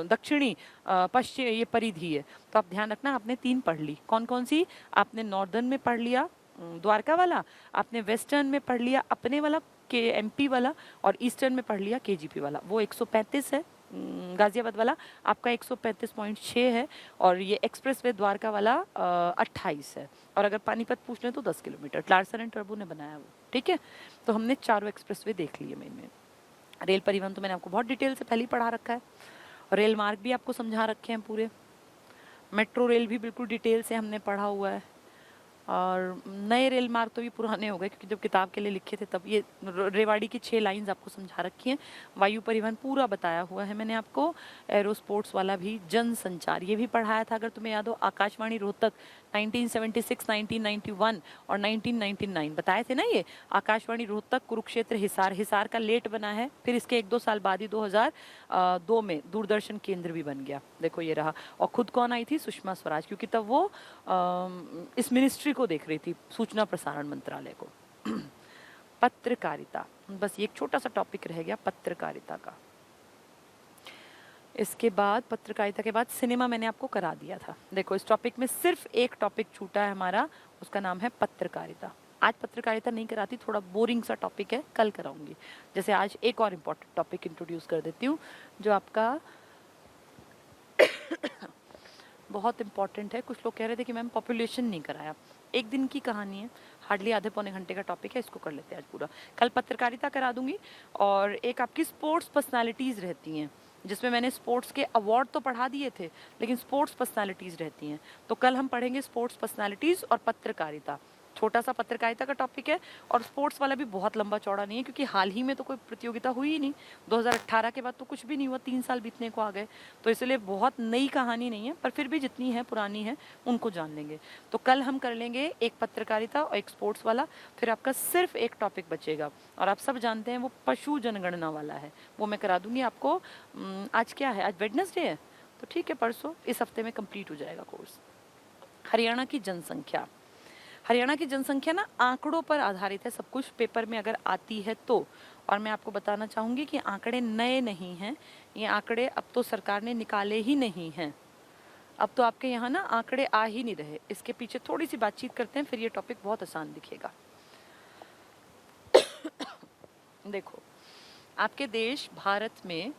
दक्षिणी पश्चिम, ये परिधीय। तो आप ध्यान रखना, आपने 3 पढ़ ली, कौन कौन सी, आपने नॉर्दर्न में पढ़ लिया द्वारका वाला, आपने वेस्टर्न में पढ़ लिया अपने वाला के एमपी वाला, और ईस्टर्न में पढ़ लिया केजीपी वाला। वो 135 है गाजियाबाद वाला, आपका 135.6 है, और ये एक्सप्रेसवे द्वारका वाला 28 है, और अगर पानीपत पूछ लें तो 10 किलोमीटर, लार्सन एंड टर्बो ने बनाया वो, ठीक है। तो हमने चारों एक्सप्रेसवे देख लिए मेन में। रेल परिवहन तो मैंने आपको बहुत डिटेल से पहले ही पढ़ा रखा है, और रेल मार्ग भी आपको समझा रखे हैं पूरे, मेट्रो रेल भी बिल्कुल डिटेल से हमने पढ़ा हुआ है, और नए रेल मार्ग तो भी पुराने हो गए, क्योंकि जब किताब के लिए लिखे थे तब ये रेवाड़ी की 6 लाइंस आपको समझा रखी हैं। वायु परिवहन पूरा बताया हुआ है मैंने आपको, एरोस्पोर्ट्स वाला भी, जन संचार ये भी पढ़ाया था अगर तुम्हें याद हो। आकाशवाणी रोहतक 1976, 1991 और 1999 बताए थे ना ये। आकाशवाणी रोहतक, कुरुक्षेत्र, हिसार, हिसार का लेट बना है, फिर इसके 1-2 साल बाद ही 2002 में दूरदर्शन केंद्र भी बन गया, देखो ये रहा। और खुद कौन आई थी, सुषमा स्वराज, क्योंकि तब वो इस मिनिस्ट्री को देख रही थी, सूचना प्रसारण मंत्रालय को। पत्रकारिता, बस ये एक छोटा सा टॉपिक रह गया पत्रकारिता का। इसके बाद पत्रकारिता के बाद सिनेमा मैंने आपको करा दिया था। देखो इस टॉपिक में सिर्फ एक टॉपिक छूटा है हमारा, उसका नाम है पत्रकारिता। आज पत्रकारिता नहीं कराती, थोड़ा बोरिंग सा टॉपिक है, कल कराऊंगी। जैसे आज एक और इम्पोर्टेंट टॉपिक इंट्रोड्यूस कर देती हूँ जो आपका बहुत इंपॉर्टेंट है। कुछ लोग कह रहे थे कि मैम पॉपुलेशन नहीं कराया, एक दिन की कहानी है, हार्डली आधे पौने घंटे का टॉपिक है, इसको कर लेते हैं आज पूरा। कल पत्रकारिता करा दूंगी, और एक आपकी स्पोर्ट्स पर्सनालिटीज़ रहती हैं, जिसमें मैंने स्पोर्ट्स के अवार्ड तो पढ़ा दिए थे, लेकिन स्पोर्ट्स पर्सनालिटीज़ रहती हैं, तो कल हम पढ़ेंगे स्पोर्ट्स पर्सनालिटीज़ और पत्रकारिता। छोटा सा पत्रकारिता का टॉपिक है और स्पोर्ट्स वाला भी बहुत लंबा चौड़ा नहीं है, क्योंकि हाल ही में तो कोई प्रतियोगिता हुई ही नहीं, 2018 के बाद तो कुछ भी नहीं हुआ, 3 साल बीतने को आ गए, तो इसलिए बहुत नई कहानी नहीं है, पर फिर भी जितनी है पुरानी है उनको जान लेंगे। तो कल हम कर लेंगे एक पत्रकारिता और एक स्पोर्ट्स वाला, फिर आपका सिर्फ एक टॉपिक बचेगा, और आप सब जानते हैं वो पशु जनगणना वाला है, वो मैं करा दूंगी आपको। आज क्या है, आज वेडनेसडे है, तो ठीक है, परसों इस हफ्ते में कंप्लीट हो जाएगा कोर्स। हरियाणा की जनसंख्या, हरियाणा की जनसंख्या ना आंकड़ों पर आधारित है, सब कुछ पेपर में अगर आती है तो, और मैं आपको बताना चाहूँगी कि आंकड़े नए नहीं हैं, ये आंकड़े अब तो सरकार ने निकाले ही नहीं हैं, अब तो आपके यहाँ ना आंकड़े आ ही नहीं रहे। इसके पीछे थोड़ी सी बातचीत करते हैं, फिर ये टॉपिक बहुत आसान दिखेगा। देखो, आपके देश भारत में,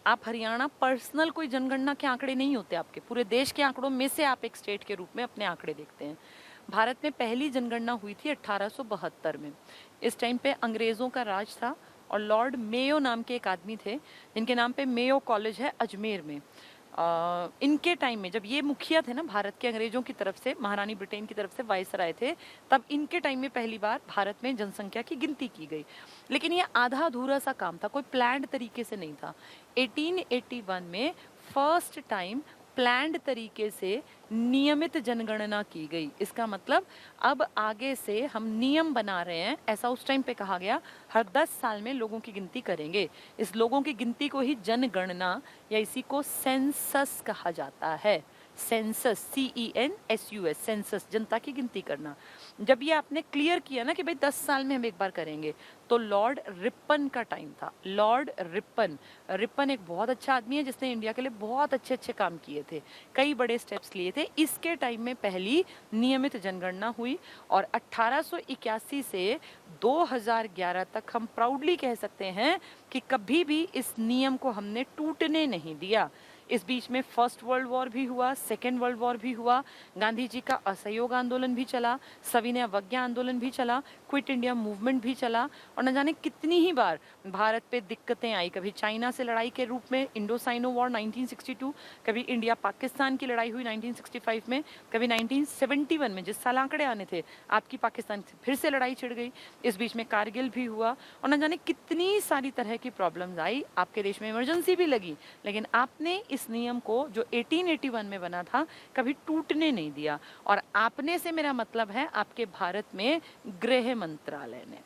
आप हरियाणा पर्सनल कोई जनगणना के आंकड़े नहीं होते, आपके पूरे देश के आंकड़ों में से आप एक स्टेट के रूप में अपने आंकड़े देखते हैं। भारत में पहली जनगणना हुई थी 1872 में। इस टाइम पे अंग्रेज़ों का राज था और लॉर्ड मेयो नाम के एक आदमी थे, जिनके नाम पे मेयो कॉलेज है अजमेर में। इनके टाइम में जब ये मुखिया थे ना भारत के, अंग्रेजों की तरफ से, महारानी ब्रिटेन की तरफ से वायसराय थे, तब इनके टाइम में पहली बार भारत में जनसंख्या की गिनती की गई। लेकिन ये आधा अधूरा सा काम था, कोई प्लान्ड तरीके से नहीं था। 1881 में फर्स्ट टाइम प्लान्ड तरीके से नियमित जनगणना की गई। इसका मतलब अब आगे से हम नियम बना रहे हैं, ऐसा उस टाइम पे कहा गया, हर 10 साल में लोगों की गिनती करेंगे। इस लोगों की गिनती को ही जनगणना या इसी को सेंसस कहा जाता है। सेंसस, CENSUS, सेंसस, जनता की गिनती करना। जब ये आपने क्लियर किया ना कि भाई 10 साल में हम एक बार करेंगे, तो लॉर्ड रिपन का टाइम था। लॉर्ड रिपन, रिपन एक बहुत अच्छा आदमी है जिसने इंडिया के लिए बहुत अच्छे अच्छे काम किए थे, कई बड़े स्टेप्स लिए थे। इसके टाइम में पहली नियमित जनगणना हुई और 1881 से 2011 तक हम प्राउडली कह सकते हैं कि कभी भी इस नियम को हमने टूटने नहीं दिया। इस बीच में फर्स्ट वर्ल्ड वॉर भी हुआ, सेकेंड वर्ल्ड वॉर भी हुआ, गांधी जी का असहयोग आंदोलन भी चला, सविनय अवज्ञा आंदोलन भी चला, क्विट इंडिया मूवमेंट भी चला, और न जाने कितनी ही बार भारत पे दिक्कतें आई। कभी चाइना से लड़ाई के रूप में इंडो साइनो वॉर 1962, कभी इंडिया पाकिस्तान की लड़ाई हुई 1965 में, कभी 1971 में, जिस साल आंकड़े आने थे, आपकी पाकिस्तान से फिर से लड़ाई छिड़ गई। इस बीच में कारगिल भी हुआ, और न जाने कितनी सारी तरह की प्रॉब्लम्स आई। आपके देश में इमरजेंसी भी लगी, लेकिन आपने इस नियम को जो 1881 में बना था कभी टूटने नहीं दिया। और आपने से मेरा मतलब है आपके भारत में गृह मंत्रालय ने,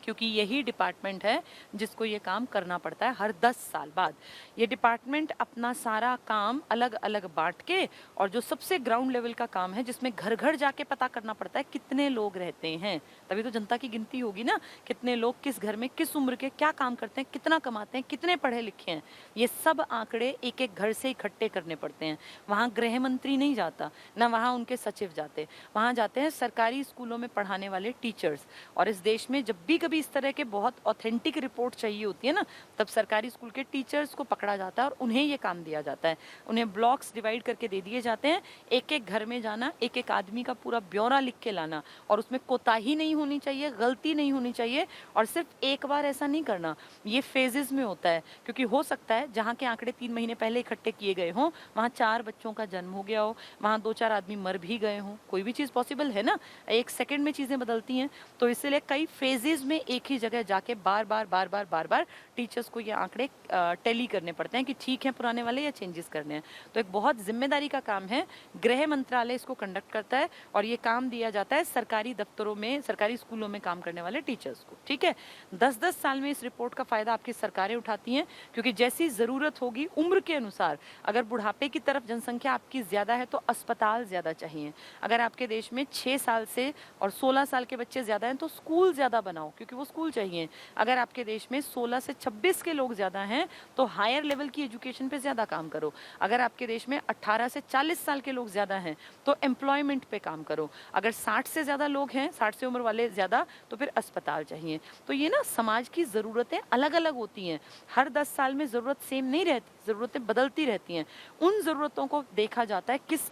क्योंकि यही डिपार्टमेंट है जिसको ये काम करना पड़ता है हर 10 साल बाद। ये डिपार्टमेंट अपना सारा काम अलग अलग बांट के, और जो सबसे ग्राउंड लेवल का काम है जिसमें घर घर जाके पता करना पड़ता है कितने लोग रहते हैं, तभी तो जनता की गिनती होगी ना, कितने लोग किस घर में किस उम्र के क्या काम करते हैं, कितना कमाते हैं, कितने पढ़े लिखे हैं, ये सब आंकड़े एक एक घर से इकट्ठे करने पड़ते हैं। वहाँ गृह मंत्री नहीं जाता, ना वहाँ उनके सचिव जाते, वहाँ जाते हैं सरकारी स्कूलों में पढ़ाने वाले टीचर्स। और इस देश में जब भी कभी इस तरह के बहुत ऑथेंटिक रिपोर्ट चाहिए होती है ना, तब सरकारी स्कूल के टीचर्स को पकड़ा जाता है और उन्हें ये काम दिया जाता है। उन्हें ब्लॉक्स डिवाइड करके दे दिए जाते हैं, एक एक घर में जाना, एक एक आदमी का पूरा ब्यौरा लिख के लाना, और उसमें कोताही नहीं होनी चाहिए, गलती नहीं होनी चाहिए, और सिर्फ एक बार ऐसा नहीं करना, ये फेजेस में होता है। क्योंकि हो सकता है जहाँ के आंकड़े 3 महीने पहले इकट्ठे किए गए हों, वहाँ 4 बच्चों का जन्म हो गया हो, वहाँ 2-4 आदमी मर भी गए हों, कोई भी चीज़ पॉसिबल है ना, 1 सेकेंड में चीज़ें बदलती हैं। तो इसलिए कई फेजेस में एक ही जगह जाके बार बार टीचर्स को ये आंकड़े टैली करने पड़ते हैं कि ठीक है पुराने वाले या चेंजेस करने हैं। तो एक बहुत जिम्मेदारी का काम है, गृह मंत्रालय इसको कंडक्ट करता है, और ये काम दिया जाता है सरकारी दफ्तरों में, सरकारी स्कूलों में काम करने वाले टीचर्स को। ठीक है, 10-10 साल में इस रिपोर्ट का फायदा आपकी सरकारें उठाती हैं, क्योंकि जैसी जरूरत होगी उम्र के अनुसार, अगर बुढ़ापे की तरफ जनसंख्या आपकी ज्यादा है तो अस्पताल ज्यादा चाहिए। अगर आपके देश में 6 साल से और 16 साल के बच्चे ज्यादा हैं तो स्कूल ज्यादा बनाओ, क्योंकि वो स्कूल चाहिए। अगर आपके देश में 16 से 26 के लोग ज्यादा हैं तो हायर लेवल की एजुकेशन पे ज्यादा काम करो। अगर आपके देश में 18 से 40 साल के लोग ज्यादा हैं तो एम्प्लॉयमेंट पे काम करो। अगर 60 से ज्यादा लोग हैं, 60 से उम्र वाले ज्यादा, तो फिर अस्पताल चाहिए। तो ये ना समाज की जरूरतें अलग अलग होती हैं, हर 10 साल में जरूरत सेम नहीं रहती, जरूरतें बदलती रहती हैं। उन जरूरतों को देखा जाता है किस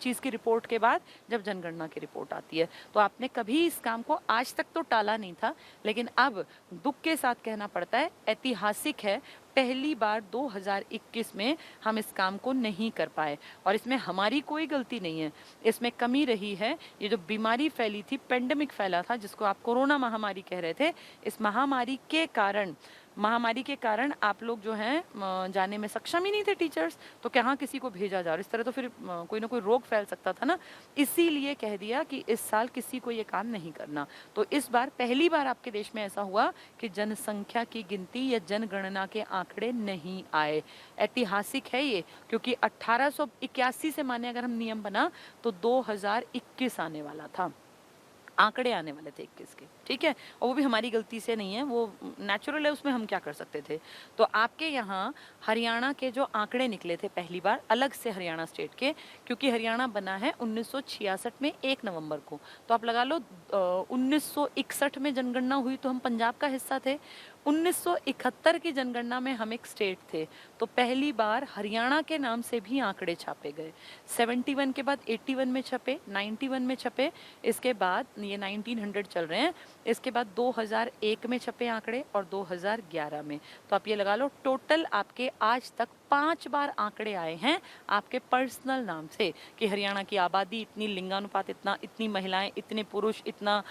चीज की रिपोर्ट के बाद, जब जनगणना की रिपोर्ट आती है। तो आपने कभी इस काम को आज तक तो टाला नहीं था, लेकिन अब दुख के साथ कहना पड़ता है, ऐतिहासिक है, पहली बार 2021 में हम इस काम को नहीं कर पाए। और इसमें हमारी कोई गलती नहीं है, इसमें कमी रही है। ये जो बीमारी फैली थी, पेंडेमिक फैला था, जिसको आप कोरोना महामारी कह रहे थे, इस महामारी के कारण आप लोग जो हैं जाने में सक्षम ही नहीं थे टीचर्स, तो कहाँ किसी को भेजा जा, इस तरह तो फिर कोई ना कोई रोग फैल सकता था ना। इसीलिए कह दिया कि इस साल किसी को ये काम नहीं करना। तो इस बार पहली बार आपके देश में ऐसा हुआ कि जनसंख्या की गिनती या जनगणना के आंकड़े नहीं आए। ऐतिहासिक है ये, क्योंकि 1881 से माने अगर हम नियम बना तो 2021 आने वाला था, आंकड़े आने वाले थे 21 के, ठीक है। और वो भी हमारी गलती से नहीं है, वो नेचुरल है, उसमें हम क्या कर सकते थे। तो आपके यहाँ हरियाणा के जो आंकड़े निकले थे पहली बार अलग से, हरियाणा स्टेट के, क्योंकि हरियाणा बना है 1966 में 1 नवंबर को, तो आप लगा लो 1961 में जनगणना हुई तो हम पंजाब का हिस्सा थे, 1971 की जनगणना में हम एक स्टेट थे। तो पहली बार हरियाणा के नाम से भी आंकड़े छापे गए। 71 के बाद 81 में छपे, 91 में छपे, इसके बाद ये 1900 चल रहे हैं, इसके बाद 2001 में छपे आंकड़े और 2011 में। तो आप ये लगा लो टोटल आपके आज तक 5 बार आंकड़े आए हैं आपके पर्सनल नाम से कि हरियाणा की आबादी इतनी, लिंगानुपात इतना, इतनी महिलाएं, इतने पुरुष, इतना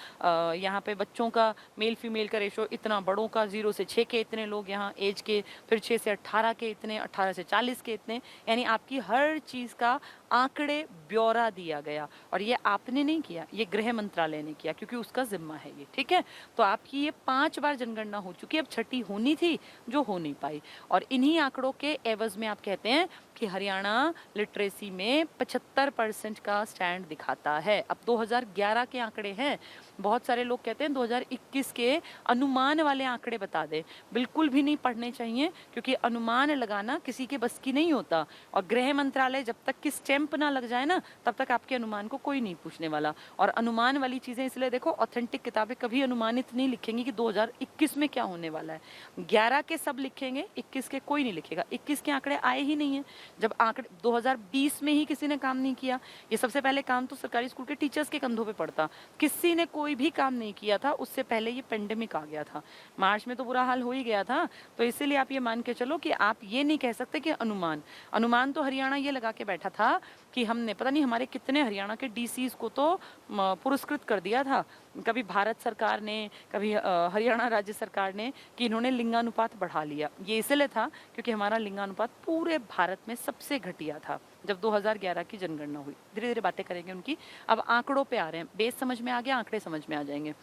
यहाँ पे बच्चों का मेल फीमेल का रेशो इतना, बड़ों का 0 से 6 के इतने लोग यहाँ एज के, फिर 6 से 18 के इतने, 18 से 40 के इतने, यानी आपकी हर चीज़ का आंकड़े ब्यौरा दिया गया। और ये आपने नहीं किया, ये गृह मंत्रालय ने किया, क्योंकि उसका जिम्मा है ये, ठीक है। तो आपकी ये 5 बार जनगणना हो चुकी है, अब छठी होनी थी जो हो नहीं पाई। और इन्हीं आंकड़ों के एवज में आप कहते हैं कि हरियाणा लिटरेसी में 75% का स्टैंड दिखाता है। अब 2011 के आंकड़े हैं, बहुत सारे लोग कहते हैं 2021 के अनुमान वाले आंकड़े बता दें, बिल्कुल भी नहीं पढ़ने चाहिए, क्योंकि अनुमान लगाना किसी के बस की नहीं होता। और गृह मंत्रालय जब तक कि स्टैंप ना लग जाए ना, तब तक आपके अनुमान को कोई नहीं पूछने वाला। और अनुमान वाली चीजें इसलिए देखो, ऑथेंटिक किताबें कभी अनुमानित नहीं लिखेंगी कि 2021 में क्या होने वाला है। 11 के सब लिखेंगे, 21 के कोई नहीं लिखेगा। 21 के आंकड़े आए ही नहीं है, जब आंकड़े 2020 में ही किसी ने काम नहीं किया। ये सबसे पहले काम तो सरकारी स्कूल के टीचर्स के कंधों पे पड़ता, किसी ने कोई भी काम नहीं किया था। उससे पहले ये पेंडेमिक आ गया था, मार्च में तो बुरा हाल हो ही गया था। तो इसीलिए आप ये मान के चलो कि आप ये नहीं कह सकते कि अनुमान तो हरियाणा ये लगा के बैठा था कि हमने पता नहीं हमारे कितने हरियाणा के डीसीज को तो पुरस्कृत कर दिया था, कभी भारत सरकार ने, कभी हरियाणा राज्य सरकार ने, कि इन्होंने लिंगानुपात बढ़ा लिया। ये इसलिए था क्योंकि हमारा लिंगानुपात पूरे भारत में सबसे घटिया था जब 2011 की जनगणना हुई। धीरे धीरे बातें करेंगे उनकी। अब आंकड़ों पे आ रहे हैं, बेस समझ में आ गया, आंकड़े समझ में आ जाएंगे।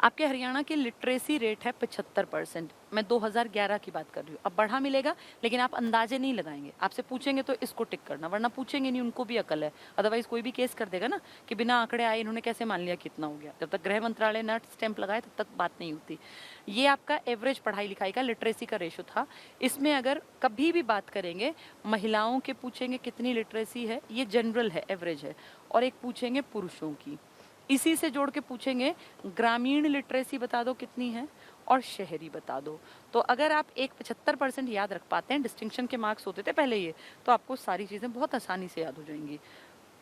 आपके हरियाणा की लिटरेसी रेट है 75%। मैं 2011 की बात कर रही हूँ, अब बढ़ा मिलेगा, लेकिन आप अंदाजे नहीं लगाएंगे। आपसे पूछेंगे तो इसको टिक करना, वरना पूछेंगे नहीं, उनको भी अकल है। अदरवाइज कोई भी केस कर देगा ना कि बिना आंकड़े आए इन्होंने कैसे मान लिया कितना हो गया। जब तक गृह मंत्रालय न स्टैंप लगाए तब तक बात नहीं होती। ये आपका एवरेज पढ़ाई लिखाई का लिटरेसी का रेशो था। इसमें अगर कभी भी बात करेंगे, महिलाओं के पूछेंगे कितनी लिटरेसी है, ये जनरल है, एवरेज है, और एक पूछेंगे पुरुषों की। इसी से जोड़ के पूछेंगे ग्रामीण लिटरेसी बता दो कितनी है और शहरी बता दो। तो अगर आप एक 75% याद रख पाते हैं, डिस्टिंक्शन के मार्क्स होते थे पहले ये, तो आपको सारी चीज़ें बहुत आसानी से याद हो जाएंगी।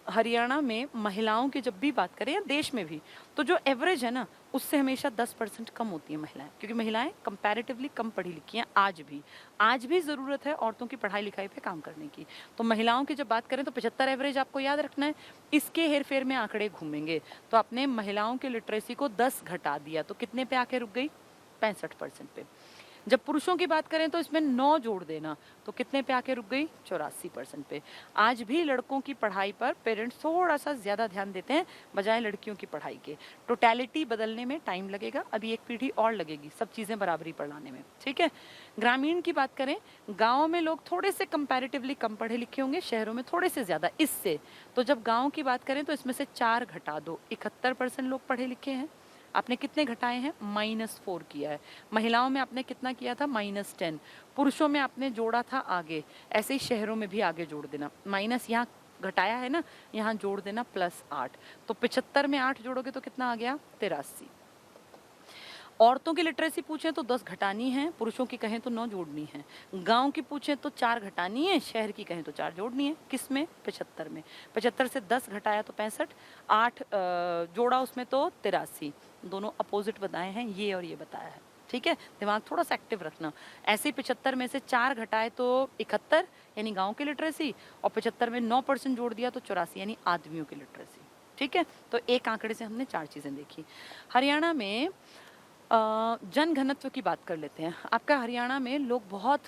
हरियाणा में महिलाओं की जब भी बात करें या देश में भी, तो जो एवरेज है ना, उससे हमेशा 10% कम होती है महिलाएं, क्योंकि महिलाएं कंपैरेटिवली कम पढ़ी लिखी हैं। आज भी ज़रूरत है औरतों की पढ़ाई लिखाई पे काम करने की। तो महिलाओं की जब बात करें तो 75 एवरेज आपको याद रखना है। इसके हेरफेर में आंकड़े घूमेंगे, तो आपने महिलाओं की लिटरेसी को 10 घटा दिया, तो कितने पे आके रुक गई? 65% पे। जब पुरुषों की बात करें तो इसमें 9 जोड़ देना, तो कितने पे आके रुक गई? 84% पे। आज भी लड़कों की पढ़ाई पर पेरेंट्स थोड़ा सा ज़्यादा ध्यान देते हैं बजाय लड़कियों की पढ़ाई के। टोटलिटी बदलने में टाइम लगेगा, अभी एक पीढ़ी और लगेगी सब चीज़ें बराबरी पर लाने में, ठीक है। ग्रामीण की बात करें, गाँव में लोग थोड़े से कंपैरेटिवली कम पढ़े लिखे होंगे, शहरों में थोड़े से ज़्यादा। इससे तो जब गाँव की बात करें तो इसमें से 4 घटा दो, 71% लोग पढ़े लिखे हैं। आपने कितने घटाए हैं? -4 किया है। महिलाओं में आपने कितना किया था? -10। पुरुषों में आपने जोड़ा था आगे, ऐसे ही शहरों में भी आगे जोड़ देना। माइनस यहाँ घटाया है ना, यहाँ जोड़ देना +8। तो 75 में 8 जोड़ोगे तो कितना आ गया? 83। औरतों की लिटरेसी पूछें तो 10 घटानी है, पुरुषों की कहें तो 9 जोड़नी है। गांव की पूछें तो 4 घटानी है, शहर की कहें तो 4 जोड़नी है। किस में? 75 में। 75 से 10 घटाया तो 65, 8 जोड़ा उसमें तो 83। दोनों अपोजिट बताए हैं, ये और ये बताया है। ठीक है, दिमाग थोड़ा सा एक्टिव रखना। ऐसे 75 में से 4 घटाए तो 71 यानी गांव की लिटरेसी, और 75 में 9% जोड़ दिया तो 84 यानी आदमियों की लिटरेसी। ठीक है, तो एक आंकड़े से हमने 4 चीजें देखी। हरियाणा में जन घनत्व की बात कर लेते हैं। आपका हरियाणा में लोग बहुत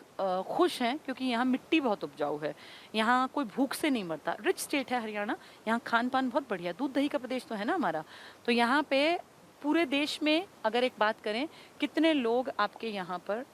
खुश हैं क्योंकि यहाँ मिट्टी बहुत उपजाऊ है, यहाँ कोई भूख से नहीं मरता। रिच स्टेट है हरियाणा, यहाँ खान पान बहुत बढ़िया, दूध दही का प्रदेश तो है ना हमारा। तो यहाँ पे पूरे देश में अगर एक बात करें कितने लोग आपके यहाँ पर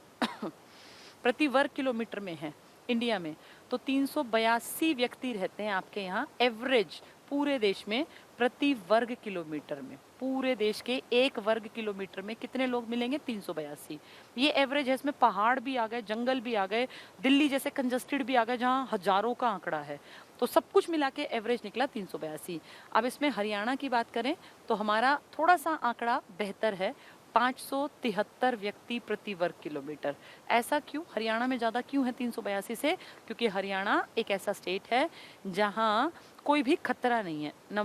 प्रति वर्ग किलोमीटर में हैं इंडिया में, तो 382 व्यक्ति रहते हैं आपके यहाँ एवरेज पूरे देश में प्रति वर्ग किलोमीटर में। पूरे देश के 1 वर्ग किलोमीटर में कितने लोग मिलेंगे? 382। ये एवरेज है, इसमें पहाड़ भी आ गए, जंगल भी आ गए, दिल्ली जैसे कंजस्टेड भी आ गए जहाँ हजारों का आंकड़ा है। तो सब कुछ मिला के एवरेज निकला 382। अब इसमें हरियाणा की बात करें तो हमारा थोड़ा सा आंकड़ा बेहतर है, 573 व्यक्ति प्रति वर्ग किलोमीटर। ऐसा क्यों? हरियाणा में ज़्यादा क्यों है 382 से? क्योंकि हरियाणा एक ऐसा स्टेट है जहाँ कोई भी खतरा नहीं है, न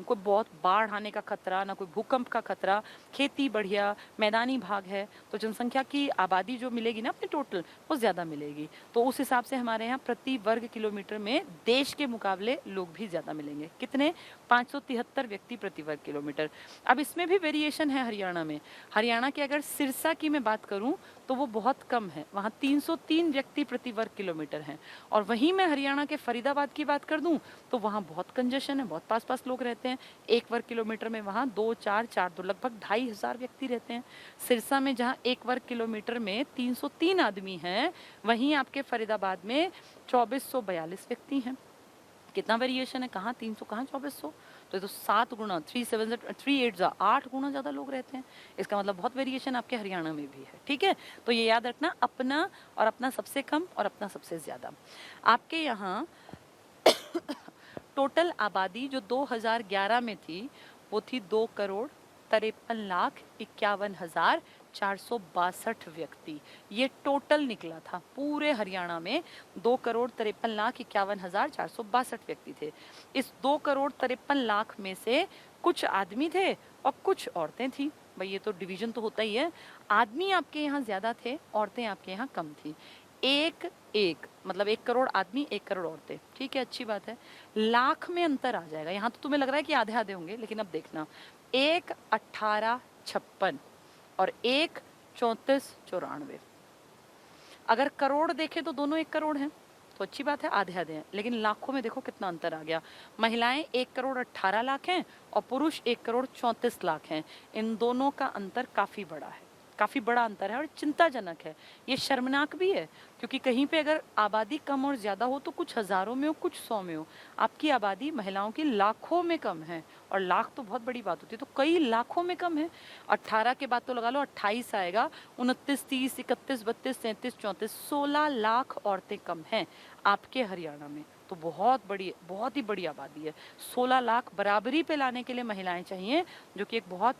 कोई बहुत बाढ़ आने का खतरा, ना कोई भूकंप का खतरा, खेती बढ़िया, मैदानी भाग है, तो जनसंख्या की आबादी जो मिलेगी ना अपने टोटल वो ज़्यादा मिलेगी। तो उस हिसाब से हमारे यहाँ प्रति वर्ग किलोमीटर में देश के मुकाबले लोग भी ज़्यादा मिलेंगे। कितने? 573 व्यक्ति प्रति वर्ग किलोमीटर। अब इसमें भी वेरिएशन है हरियाणा में। हरियाणा के अगर सिरसा की मैं बात करूं तो वो बहुत कम है, वहाँ 303 व्यक्ति प्रति वर्ग किलोमीटर हैं। और वहीं मैं हरियाणा के फरीदाबाद की बात कर दूं तो वहाँ बहुत कंजेशन है, बहुत पास पास लोग रहते हैं। 1 वर्ग किलोमीटर में वहाँ 2, 4, 4 तो लगभग 2,500 व्यक्ति रहते हैं। सिरसा में जहाँ 1 वर्ग किलोमीटर में 303 आदमी हैं, वहीं आपके फरीदाबाद में 2442 व्यक्ति हैं। कितना वेरिएशन है, कहाँ 300 कहाँ 2400, तो ये तो 7 गुना, 3 7 3 8 8 गुना ज़्यादा लोग रहते हैं। इसका मतलब बहुत वेरिएशन आपके हरियाणा में भी है। ठीक है, तो ये याद रखना, अपना और अपना सबसे कम और अपना सबसे ज़्यादा। आपके यहाँ टोटल आबादी जो 2011 में थी वो थी 2,53,51,462 व्यक्ति। ये टोटल निकला था पूरे हरियाणा में, 2,53,51,462 व्यक्ति थे। इस 2,53,00,000 में से कुछ आदमी थे और कुछ औरतें थी। भाई ये तो डिवीजन तो होता ही है, आदमी आपके यहाँ ज्यादा थे, औरतें आपके यहाँ कम थी। एक मतलब 1 करोड़ आदमी 1 करोड़ औरतें। ठीक है, अच्छी बात है। लाख में अंतर आ जाएगा, यहाँ तो तुम्हें लग रहा है कि आधे आधे होंगे, लेकिन अब देखना, 1 1856 और 1 3494। अगर करोड़ देखे तो दोनों 1 करोड़ हैं, तो अच्छी बात है, आधे आधे हैं। लेकिन लाखों में देखो कितना अंतर आ गया। महिलाएं 1,18,00,000 हैं और पुरुष 1,34,00,000 हैं। इन दोनों का अंतर काफी बड़ा है, काफी बड़ा अंतर है और चिंताजनक है। ये शर्मनाक भी है, क्योंकि कहीं पे अगर आबादी कम और ज्यादा हो तो कुछ हजारों में हो, कुछ 100 में हो। आपकी आबादी महिलाओं की लाखों में कम है, और लाख तो बहुत बड़ी बात होती है, तो कई लाखों में कम है। 18 के बाद तो लगा लो 28 आएगा, 29, 30, 31, 32, 33, 34, 16 लाख औरतें कम हैं आपके हरियाणा में। तो बहुत ही बड़ी आबादी है। 16 लाख बराबरी पे लाने के लिए महिलाएं चाहिए, जो कि एक बहुत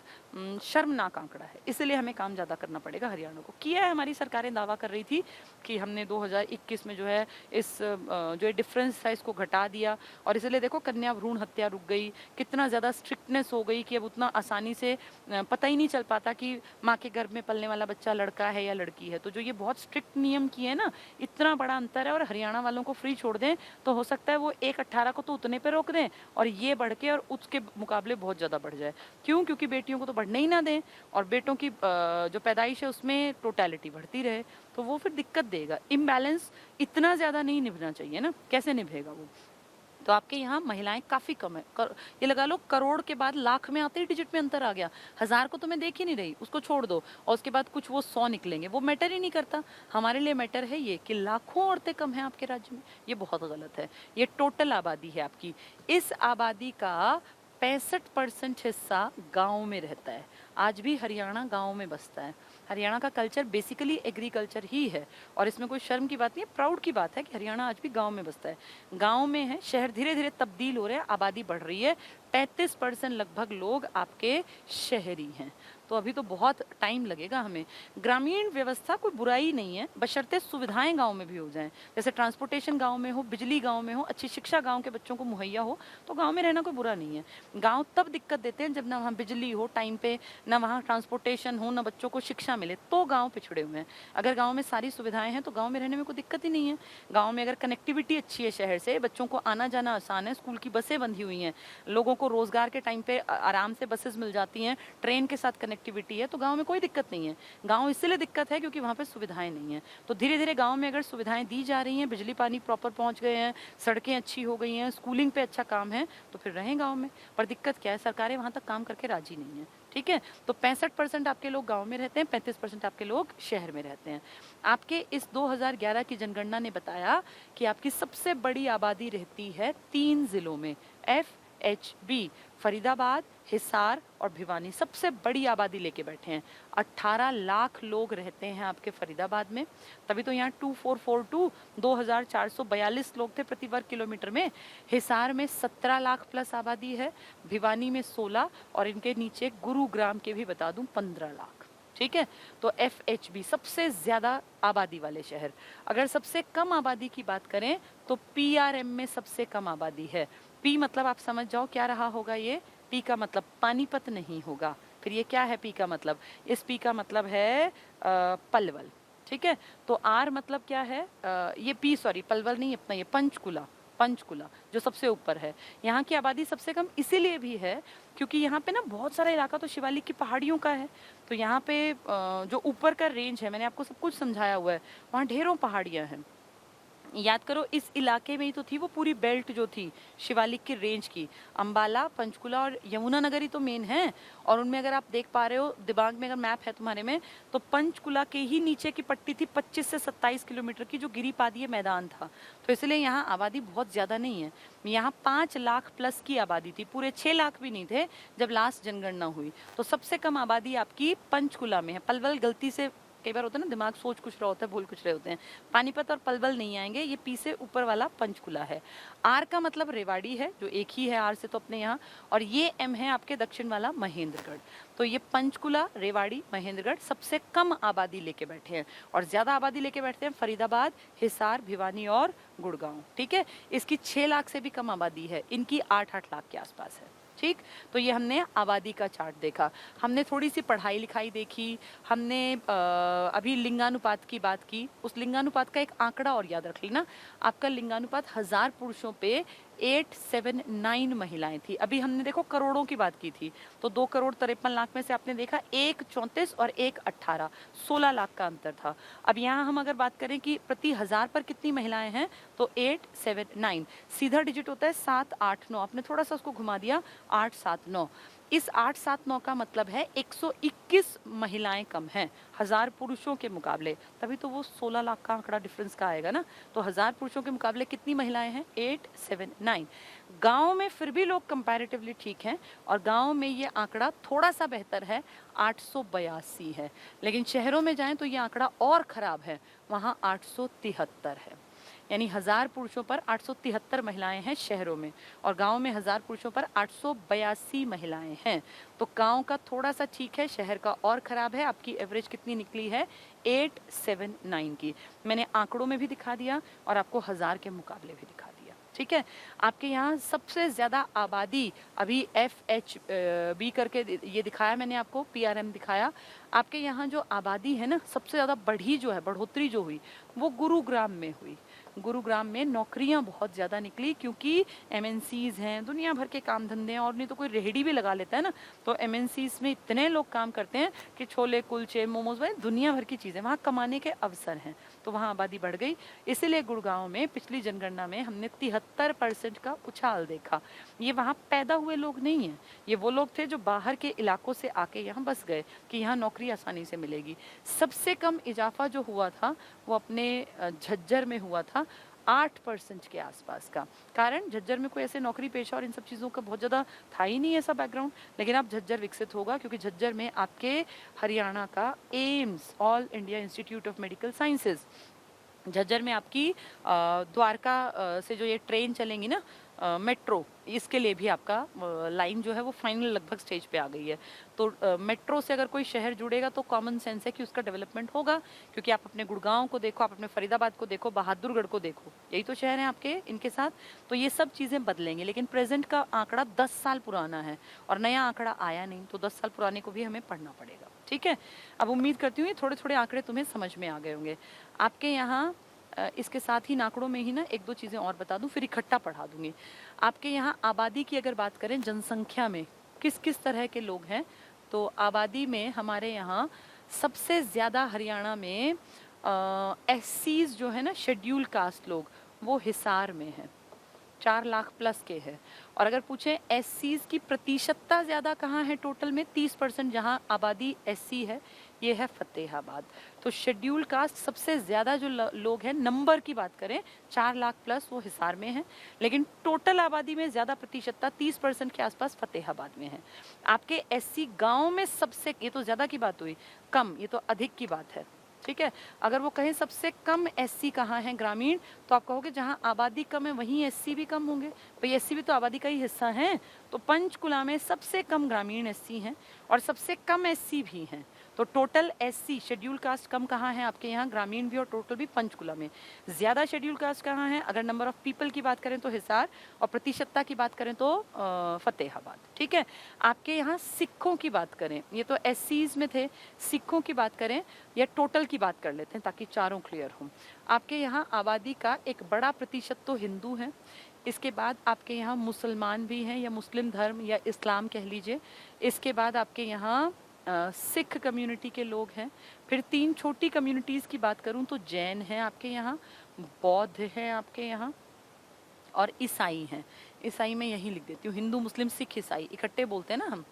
शर्मनाक आंकड़ा है। इसलिए हमें काम ज़्यादा करना पड़ेगा। हरियाणा को किया है, हमारी सरकारें दावा कर रही थी कि हमने 2021 में जो है इस जो डिफरेंस था इसको घटा दिया, और इसलिए देखो कन्या भ्रूण हत्या रुक गई, कितना ज़्यादा स्ट्रिक्टनेस हो गई कि अब उतना आसानी से पता ही नहीं चल पाता कि माँ के गर्भ में पलने वाला बच्चा लड़का है या लड़की है। तो जो ये बहुत स्ट्रिक्ट नियम किए ना, इतना बड़ा अंतर है, और हरियाणा वालों को फ्री छोड़ दें तो हो सकता है वो 1,18 को तो उतने पे रोक दें और ये बढ़ के और उसके मुकाबले बहुत ज़्यादा बढ़ जाए। क्यों? क्योंकि बेटियों को तो बढ़ने ही ना दें, और बेटों की जो पैदाइश है उसमें टोटलिटी बढ़ती रहे, तो वो फिर दिक्कत देगा। इम्बैलेंस इतना ज़्यादा नहीं निभना चाहिए ना, कैसे निभेगा वो? तो आपके यहाँ महिलाएं काफ़ी कम है। ये लगा लो करोड़ के बाद लाख में आते ही डिजिट में अंतर आ गया। 1000 को तो मैं देख ही नहीं रही, उसको छोड़ दो, और उसके बाद कुछ वो 100 निकलेंगे, वो मैटर ही नहीं करता। हमारे लिए मैटर है ये कि लाखों औरतें कम हैं आपके राज्य में। ये बहुत गलत है। ये टोटल आबादी है आपकी, इस आबादी का 65% हिस्सा गाँव में रहता है। आज भी हरियाणा गाँव में बसता है। हरियाणा का कल्चर बेसिकली एग्रीकल्चर ही है, और इसमें कोई शर्म की बात नहीं है, प्राउड की बात है कि हरियाणा आज भी गांव में बसता है। गांव में है, शहर धीरे धीरे तब्दील हो रहे हैं, आबादी बढ़ रही है, 35% लगभग लोग आपके शहरी हैं। तो अभी तो बहुत टाइम लगेगा हमें। ग्रामीण व्यवस्था कोई बुराई नहीं है, बशर्ते सुविधाएं गांव में भी हो जाएं। जैसे ट्रांसपोर्टेशन गांव में हो, बिजली गांव में हो, अच्छी शिक्षा गांव के बच्चों को मुहैया हो, तो गांव में रहना कोई बुरा नहीं है। गांव तब दिक्कत देते हैं जब ना वहाँ बिजली हो टाइम पे, ना वहाँ ट्रांसपोर्टेशन हो, ना बच्चों को शिक्षा मिले, तो गाँव पिछड़े हुए हैं। अगर गाँव में सारी सुविधाएं हैं तो गाँव में रहने में कोई दिक्कत ही नहीं है। गाँव में अगर कनेक्टिविटी अच्छी है शहर से, बच्चों को आना जाना आसान है, स्कूल की बसें बंधी हुई हैं, लोगों को रोजगार के टाइम पे आराम से बसेस मिल जाती हैं, ट्रेन के साथ कनेक्टिविटी है, तो गाँव में कोई दिक्कत नहीं है। गाँव इसलिए दिक्कत है क्योंकि वहाँ पे सुविधाएं नहीं है। तो धीरे धीरे गाँव में अगर सुविधाएं दी जा रही हैं, बिजली पानी प्रॉपर पहुँच गए हैं, सड़कें अच्छी हो गई हैं, स्कूलिंग पे अच्छा काम है, तो फिर रहें गाँव में। पर दिक्कत क्या है, सरकारें वहाँ तक काम करके राजी नहीं है। ठीक है, तो 65% आपके लोग गांव में रहते हैं, 35% आपके लोग शहर में रहते हैं। आपके इस 2011 की जनगणना ने बताया कि आपकी सबसे बड़ी आबादी रहती है 3 जिलों में, FHB, फरीदाबाद, हिसार और भिवानी सबसे बड़ी आबादी लेके बैठे हैं। 18 लाख लोग रहते हैं आपके फरीदाबाद में, तभी तो यहाँ 2442 2442 लोग थे प्रति वर्ग किलोमीटर में। हिसार में 17 लाख प्लस आबादी है, भिवानी में 16, और इनके नीचे गुरुग्राम के भी बता दूं 15 लाख। ठीक है, तो FHB सबसे ज्यादा आबादी वाले शहर। अगर सबसे कम आबादी की बात करें तो PRM में सबसे कम आबादी है। P मतलब आप समझ जाओ क्या रहा होगा, ये P का मतलब पानीपत नहीं होगा। फिर ये क्या है P का मतलब, इस P का मतलब है पलवल। ठीक है, तो R मतलब क्या है, ये P सॉरी पलवल नहीं अपना, ये पंचकुला, पंचकुला जो सबसे ऊपर है। यहाँ की आबादी सबसे कम इसीलिए भी है क्योंकि यहाँ पे ना बहुत सारा इलाका तो शिवालिक की पहाड़ियों का है। तो यहाँ पे जो ऊपर का रेंज है, मैंने आपको सब कुछ समझाया हुआ है, वहाँ ढेरों पहाड़ियाँ हैं। याद करो इस इलाके में ही तो थी वो पूरी बेल्ट जो थी शिवालिक की रेंज की, अंबाला, पंचकुला और यमुनानगर ही तो मेन है। और उनमें अगर आप देख पा रहे हो दिमाग में, अगर मैप है तुम्हारे में, तो पंचकुला के ही नीचे की पट्टी थी 25 से 27 किलोमीटर की, जो गिरिपादीय मैदान था। तो इसलिए यहाँ आबादी बहुत ज़्यादा नहीं है। यहाँ 5 लाख प्लस की आबादी थी, पूरे 6 लाख भी नहीं थे जब लास्ट जनगणना हुई। तो सबसे कम आबादी आपकी पंचकुला में है। पलवल गलती से, कई बार होता है ना दिमाग सोच कुछ रहा होता है भूल कुछ रहे होते हैं, पानीपत और पलवल नहीं आएंगे, ये P से ऊपर वाला पंचकुला है। R का मतलब रेवाड़ी है, जो एक ही है R से तो अपने यहाँ, और ये M है आपके दक्षिण वाला महेंद्रगढ़। तो ये पंचकुला, रेवाड़ी, महेंद्रगढ़ सबसे कम आबादी लेके बैठे हैं, और ज्यादा आबादी लेके बैठते हैं फरीदाबाद, हिसार, भिवानी और गुड़गांव। ठीक है, इसकी 6 लाख से भी कम आबादी है, इनकी 8-8 लाख के आसपास है। ठीक, तो ये हमने आबादी का चार्ट देखा, हमने थोड़ी सी पढ़ाई लिखाई देखी, हमने अभी लिंगानुपात की बात की। उस लिंगानुपात का एक आंकड़ा और याद रख लेना, आपका लिंगानुपात 1000 पुरुषों पे 879 महिलाएं थी। अभी हमने देखो करोड़ों की बात की थी, तो 2,53,00,000 में से आपने देखा 1 34 और 1 18, 16 लाख का अंतर था। अब यहाँ हम अगर बात करें कि प्रति 1000 पर कितनी महिलाएं हैं, तो 879, सीधा डिजिट होता है 789, आपने थोड़ा सा उसको घुमा दिया 879। इस 879 का मतलब है 121 महिलाएं कम हैं 1000 पुरुषों के मुकाबले, तभी तो वो 16 लाख का आंकड़ा डिफरेंस का आएगा ना। तो 1000 पुरुषों के मुकाबले कितनी महिलाएं हैं, 879। गांव में फिर भी लोग कंपैरेटिवली ठीक हैं, और गांव में ये आंकड़ा थोड़ा सा बेहतर है, 882 है। लेकिन शहरों में जाएं तो ये आंकड़ा और खराब है, वहाँ 873 है। यानी 1000 पुरुषों पर 873 महिलाएं हैं शहरों में, और गांव में 1000 पुरुषों पर 882 महिलाएं हैं। तो गांव का थोड़ा सा ठीक है, शहर का और खराब है। आपकी एवरेज कितनी निकली है, 879 की। मैंने आंकड़ों में भी दिखा दिया और आपको 1000 के मुकाबले भी दिखा दिया। ठीक है, आपके यहाँ सबसे ज्यादा आबादी अभी FHB करके ये दिखाया मैंने आपको, PRM दिखाया। आपके यहाँ जो आबादी है ना, सबसे ज्यादा बढ़ी जो है, बढ़ोतरी जो हुई, वो गुरुग्राम में हुई। गुरुग्राम में नौकरियां बहुत ज़्यादा निकली क्योंकि MNCs हैं, दुनिया भर के काम धंधे हैं, और नहीं तो कोई रेहड़ी भी लगा लेता है ना, तो MNCs में इतने लोग काम करते हैं कि छोले कुलचे मोमोज वही दुनिया भर की चीज़ें, वहाँ कमाने के अवसर हैं, तो वहाँ आबादी बढ़ गई। इसीलिए गुड़गांव में पिछली जनगणना में हमने 73% का उछाल देखा। ये वहाँ पैदा हुए लोग नहीं हैं, ये वो लोग थे जो बाहर के इलाकों से आके यहाँ बस गए कि यहाँ नौकरी आसानी से मिलेगी। सबसे कम इजाफा जो हुआ था वो अपने झज्जर में हुआ था, 8% के आसपास का। कारण झज्जर में कोई ऐसे नौकरी पेशा और इन सब चीज़ों का बहुत ज़्यादा था ही नहीं ऐसा बैकग्राउंड, लेकिन अब झज्जर विकसित होगा क्योंकि झज्जर में आपके हरियाणा का AIIMS, all India institute of medical sciences, Jhajjar में आपकी द्वारका से जो ये ट्रेन चलेंगी ना, मेट्रो, इसके लिए भी आपका लाइन जो है वो फाइनल लगभग स्टेज पे आ गई है। तो मेट्रो से अगर कोई शहर जुड़ेगा तो कॉमन सेंस है कि उसका डेवलपमेंट होगा, क्योंकि आप अपने गुड़गांव को देखो, आप अपने फरीदाबाद को देखो, बहादुरगढ़ को देखो, यही तो शहर हैं आपके इनके साथ। तो ये सब चीज़ें बदलेंगी, लेकिन प्रेजेंट का आंकड़ा 10 साल पुराना है और नया आंकड़ा आया नहीं, तो 10 साल पुराने को भी हमें पढ़ना पड़ेगा। ठीक है, अब उम्मीद करती हूँ ये थोड़े थोड़े आंकड़े तुम्हें समझ में आ गए होंगे। आपके यहाँ इसके साथ ही आंकड़ों में ही ना एक दो चीज़ें और बता दूं, फिर इकट्ठा पढ़ा दूंगी। आपके यहाँ आबादी की अगर बात करें, जनसंख्या में किस किस तरह के लोग हैं, तो आबादी में हमारे यहाँ सबसे ज़्यादा हरियाणा में एससीज जो है ना, शेड्यूल कास्ट लोग, वो हिसार में है, 4 लाख प्लस के है। और अगर पूछें एससीज की प्रतिशतता ज़्यादा कहाँ है टोटल में, 30% जहाँ आबादी एससी है, ये है फतेहाबाद। तो शेड्यूल कास्ट सबसे ज़्यादा जो लोग हैं, नंबर की बात करें 4 लाख प्लस, वो हिसार में है, लेकिन टोटल आबादी में ज़्यादा प्रतिशतता 30% के आसपास फतेहाबाद में है। आपके एससी गाँव में सबसे, ये तो ज़्यादा की बात हुई, कम ये तो अधिक की बात है। ठीक है, अगर वो कहें सबसे कम एससी कहाँ है ग्रामीण, तो आप कहोगे जहाँ आबादी कम है वहीं एससी भी कम होंगे। भाई एससी भी तो आबादी का ही हिस्सा है। तो पंचकुला में सबसे कम ग्रामीण एससी हैं और सबसे कम एससी भी हैं। तो टोटल एससी शेड्यूल कास्ट कम कहाँ है आपके यहाँ, ग्रामीण भी और टोटल भी पंचकुला में। ज़्यादा शेड्यूल कास्ट कहाँ है, अगर नंबर ऑफ पीपल की बात करें तो हिसार, और प्रतिशतता की बात करें तो फतेहाबाद। ठीक है, आपके यहाँ सिखों की बात करें, ये तो एससीज में थे, सिखों की बात करें या टोटल की बात कर लेते हैं ताकि चारों क्लियर हों। आपके यहाँ आबादी का एक बड़ा प्रतिशत तो हिंदू हैं, इसके बाद आपके यहाँ मुसलमान भी हैं, या मुस्लिम धर्म या इस्लाम कह लीजिए। इसके बाद आपके यहाँ सिख कम्युनिटी के लोग हैं। फिर 3 छोटी कम्युनिटीज़ की बात करूं तो जैन हैं आपके यहाँ, बौद्ध हैं आपके यहाँ, और ईसाई हैं। ईसाई मैं यहीं लिख देती हूँ, हिंदू मुस्लिम सिख ईसाई इकट्ठे बोलते हैं ना हम।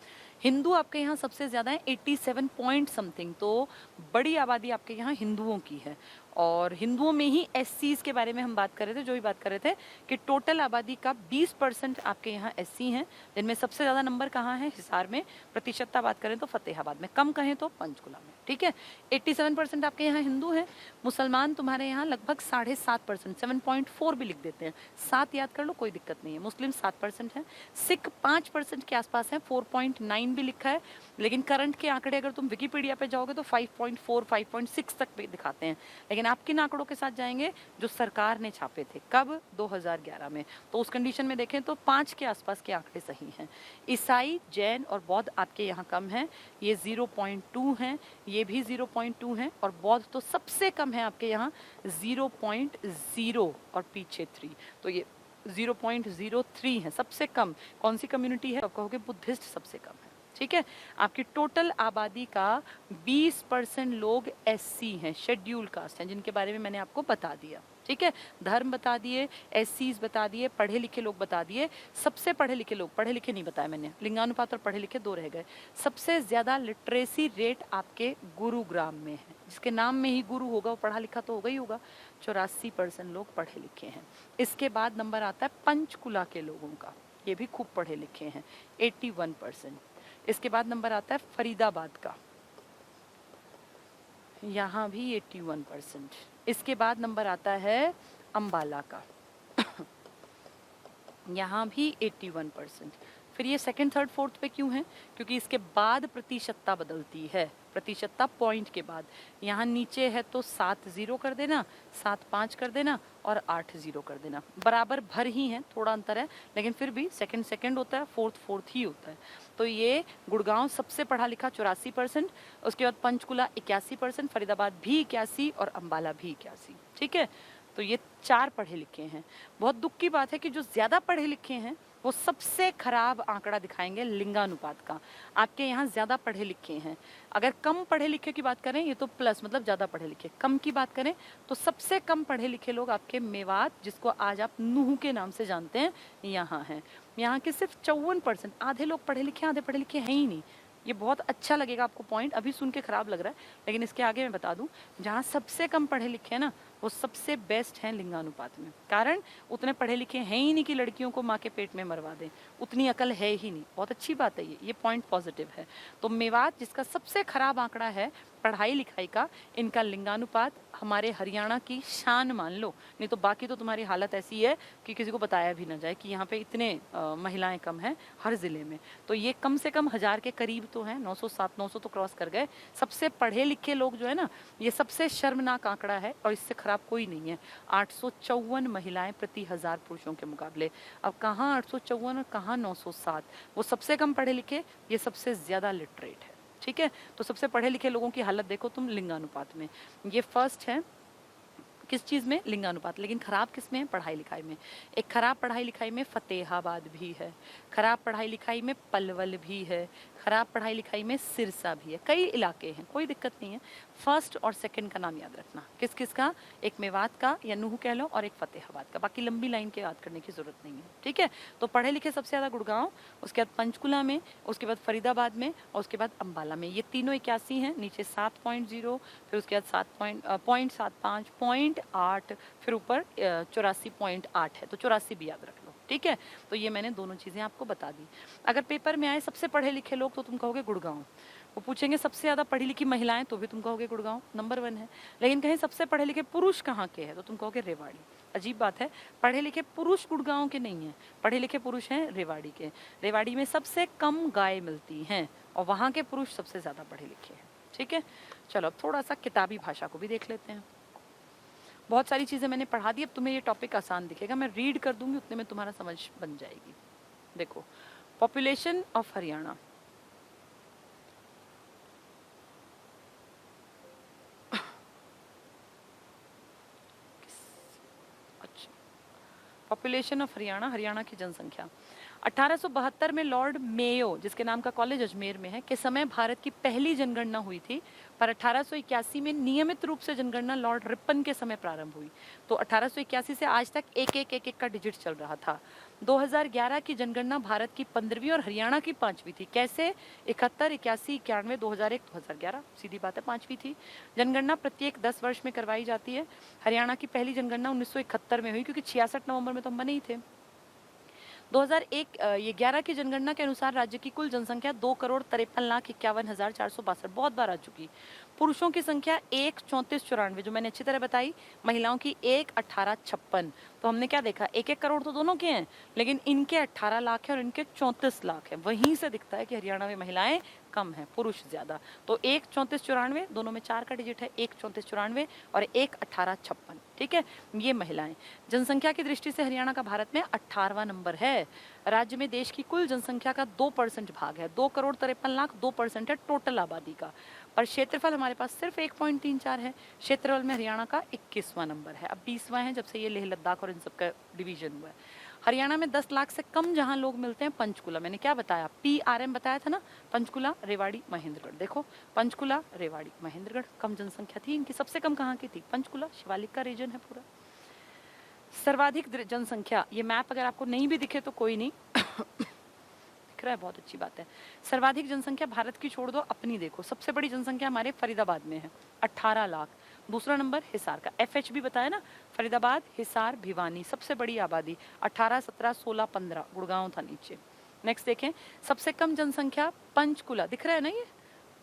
हिंदू आपके यहाँ सबसे ज़्यादा है, 87 पॉइंट समथिंग, तो बड़ी आबादी आपके यहाँ हिंदुओं की है। और हिंदुओं में ही एससीज के बारे में हम बात कर रहे थे, जो भी बात कर रहे थे कि टोटल आबादी का 20% आपके यहाँ एससी हैं, जिनमें सबसे ज़्यादा नंबर कहाँ है, हिसार में। प्रतिशतता बात करें तो फतेहाबाद में, कम कहें तो पंचकुला में। ठीक है, 87% आपके यहाँ हिंदू हैं। मुसलमान तुम्हारे यहाँ लगभग 7.5%, 7.4 भी लिख देते हैं, 7 याद कर लो, कोई दिक्कत नहीं है। मुस्लिम 7% है, सिख 5% के आसपास है, 4.9 भी लिखा है, लेकिन करंट के आंकड़े अगर तुम विकिपीडिया पे जाओगे तो 5.4, 5.6 तक भी दिखाते हैं। लेकिन आप किन आंकड़ों के साथ जाएंगे, जो सरकार ने छापे थे, कब, 2011 में, तो उस कंडीशन में देखें तो 5 के आसपास के आंकड़े सही हैं। ईसाई, जैन और बौद्ध आपके यहाँ कम हैं, ये 0.2 हैं, ये भी 0.2 हैं, और बौद्ध तो सबसे कम है आपके यहाँ 0.0 और पीछे 3, तो ये 0.03 है सबसे कम। कौन सी कम्युनिटी है, आप कहोगे बुद्धिस्ट सबसे कम है। ठीक है, आपकी टोटल आबादी का 20% लोग एससी हैं, शेड्यूल कास्ट हैं, जिनके बारे में मैंने आपको बता दिया। ठीक है, धर्म बता दिए, एससीज बता दिए, पढ़े लिखे लोग बता दिए। सबसे पढ़े लिखे लोग, पढ़े लिखे नहीं बताया मैंने, लिंगानुपात और पढ़े लिखे 2 रह गए। सबसे ज़्यादा लिटरेसी रेट आपके गुरुग्राम में है, जिसके नाम में ही गुरु होगा वो पढ़ा लिखा तो होगा ही होगा, 84% लोग पढ़े लिखे हैं। इसके बाद नंबर आता है पंचकुला के लोगों का, ये भी खूब पढ़े लिखे हैं, 81%। इसके बाद नंबर आता है फरीदाबाद का, यहाँ भी 81%। इसके बाद नंबर आता है अंबाला का, यहाँ भी 81%। फिर ये सेकंड, थर्ड, फोर्थ पे क्यों है, क्योंकि इसके बाद प्रतिशतता बदलती है, प्रतिशतता पॉइंट के बाद। यहाँ नीचे है तो 7 0 कर देना, 7 5 कर देना और 8 0 कर देना, बराबर भर ही है, थोड़ा अंतर है, लेकिन फिर भी सेकंड सेकंड होता है, फोर्थ फोर्थ ही होता है। तो ये गुड़गांव सबसे पढ़ा लिखा 84%, उसके बाद पंचकुला 81%, फरीदाबाद भी 81 और अंबाला भी 81। ठीक है, तो ये 4 पढ़े लिखे हैं। बहुत दुख की बात है कि जो ज़्यादा पढ़े लिखे हैं वो सबसे खराब आंकड़ा दिखाएंगे लिंगानुपात का। आपके यहाँ ज़्यादा पढ़े लिखे हैं। अगर कम पढ़े लिखे की बात करें, ये तो प्लस मतलब ज़्यादा पढ़े लिखे, कम की बात करें तो सबसे कम पढ़े लिखे लोग आपके मेवात, जिसको आज आप नूह के नाम से जानते हैं, यहाँ हैं। यहाँ के सिर्फ 54%, आधे लोग पढ़े लिखे, आधे पढ़े लिखे हैं ही नहीं। ये बहुत अच्छा लगेगा आपको पॉइंट, अभी सुन के खराब लग रहा है, लेकिन इसके आगे मैं बता दूं, जहाँ सबसे कम पढ़े लिखे हैं ना, वो सबसे बेस्ट हैं लिंगानुपात में। कारण उतने पढ़े लिखे हैं ही नहीं कि लड़कियों को माँ के पेट में मरवा दें, उतनी अकल है ही नहीं। बहुत अच्छी बात है, ये पॉइंट पॉजिटिव है। तो मेवात, जिसका सबसे खराब आंकड़ा है पढ़ाई लिखाई का, इनका लिंगानुपात हमारे हरियाणा की शान मान लो, नहीं तो बाकी तो तुम्हारी हालत ऐसी है कि किसी को बताया भी ना जाए कि यहाँ पे इतने महिलाएं कम हैं हर ज़िले में। तो ये कम से कम 1000 के करीब तो हैं, 900 तो क्रॉस कर गए। सबसे पढ़े लिखे लोग जो है ना, ये सबसे शर्मनाक आंकड़ा है और इससे खराब कोई नहीं है। 854 महिलाएं प्रति 1000 पुरुषों के मुकाबले। अब कहाँ 854 और कहाँ 907, वो सबसे कम पढ़े लिखे, ये सबसे ज़्यादा लिटरेट है। ठीक है, तो सबसे पढ़े लिखे लोगों की हालत देखो तुम लिंगानुपात में, ये फर्स्ट है किस चीज़ में, लिंगानुपात। लेकिन खराब किस में है, पढ़ाई लिखाई में। एक खराब पढ़ाई लिखाई में फतेहाबाद भी है, खराब पढ़ाई लिखाई में पलवल भी है, खराब पढ़ाई लिखाई में सिरसा भी है। कई इलाके हैं, कोई दिक्कत नहीं है। फर्स्ट और सेकंड का नाम याद रखना, किस किस का, एक मेवात का या नूह कह लो और एक फतेहाबाद का। बाकी लंबी लाइन के याद करने की जरूरत नहीं है। ठीक है, तो पढ़े लिखे सबसे ज़्यादा गुड़गांव, उसके बाद पंचकुला में, उसके बाद फरीदाबाद में और उसके बाद अम्बाला में। ये तीनों 81 हैं, नीचे 7.0, फिर उसके बाद 7.75, 0.8, फिर ऊपर 84.8 है, तो 84 भी याद रख लो। ठीक है, तो ये मैंने दोनों चीज़ें आपको बता दी। अगर पेपर में आए सबसे पढ़े लिखे लोग तो तुम कहोगे गुड़गांव, वो पूछेंगे सबसे ज़्यादा पढ़ी लिखी महिलाएं तो भी तुम कहोगे गुड़गांव नंबर 1 है। लेकिन कहीं सबसे पढ़े लिखे पुरुष कहाँ के हैं तो तुम कहोगे रेवाड़ी। अजीब बात है, पढ़े लिखे पुरुष गुड़गांव के नहीं हैं, पढ़े लिखे पुरुष हैं रेवाड़ी के। रेवाड़ी में सबसे कम गाय मिलती हैं और वहाँ के पुरुष सबसे ज़्यादा पढ़े लिखे हैं। ठीक है, चलो अब थोड़ा सा किताबी भाषा को भी देख लेते हैं। बहुत सारी चीज़ें मैंने पढ़ा दी, अब तुम्हें ये टॉपिक आसान दिखेगा, मैं रीड कर दूंगी उतने में तुम्हारा समझ बन जाएगी। देखो, पॉपुलेशन ऑफ हरियाणा, अच्छा, पॉपुलेशन ऑफ हरियाणा, हरियाणा की जनसंख्या। 1872 में लॉर्ड मेयो, जिसके नाम का कॉलेज अजमेर में है, के समय भारत की पहली जनगणना हुई थी, पर 1881 में नियमित रूप से जनगणना लॉर्ड रिपन के समय प्रारंभ हुई। तो 1881 से आज तक एक एक का डिजिट चल रहा था। 2011 की जनगणना भारत की 15वीं और हरियाणा की 5वीं थी। कैसे, 71, 81, 91, 2001, 2011, सीधी बात है 5वीं थी। जनगणना प्रत्येक 10 वर्ष में करवाई जाती है। हरियाणा की पहली जनगणना 1971 में हुई, क्योंकि 66 नवंबर में तो हम बने ही थे। 2001 ये 11 की जनगणना के अनुसार राज्य की कुल जनसंख्या 2,53,51,462, बहुत बार आ चुकी। पुरुषों की संख्या 1,34,94, जो मैंने अच्छी तरह बताई। महिलाओं की 1,18,56। तो हमने क्या देखा, 1-1 करोड़ तो दोनों के हैं, लेकिन इनके 18 लाख है और इनके 34 लाख है। वहीं से दिखता है कि हरियाणा में महिलाएं कम है, पुरुष ज्यादा। तो 1,34,94, दोनों में 4 का डिजिट है, 1,34,94 और 1,18,56। ठीक है, ये महिलाएं। जनसंख्या की दृष्टि से हरियाणा का भारत में 18वां नंबर है। राज्य में देश की कुल जनसंख्या का 2% भाग है, 2,53,00,000, 2% है टोटल आबादी का। पर क्षेत्रफल हमारे पास सिर्फ 1.34 है। क्षेत्रफल में हरियाणा का 21वां नंबर है, अब 20वां है जब से ये लेह लद्दाख और इन सब का डिवीजन हुआ है। हरियाणा में 10 लाख से कम जहां लोग मिलते हैं, पंचकुला, मैंने क्या बताया, PRM बताया था ना, पंचकुला, रेवाड़ी, महेंद्रगढ़। देखो, पंचकुला, रेवाड़ी, महेंद्रगढ़, कम जनसंख्या थी इनकी। सबसे कम कहाँ की थी, पंचकुला, शिवालिक का रीजन है पूरा। सर्वाधिक जनसंख्या, ये मैप अगर आपको नहीं भी दिखे तो कोई नहीं दिख रहा है, बहुत अच्छी बात है। सर्वाधिक जनसंख्या भारत की छोड़ दो, अपनी देखो। सबसे बड़ी जनसंख्या हमारे फरीदाबाद में है, 18 लाख। दूसरा नंबर हिसार का, FH भी बताया ना, फरीदाबाद, हिसार, भिवानी, सबसे बड़ी आबादी 18, 17, 16, 15। गुड़गांव था नीचे। नेक्स्ट देखें, सबसे कम जनसंख्या पंचकुला, दिख रहा है ना ये,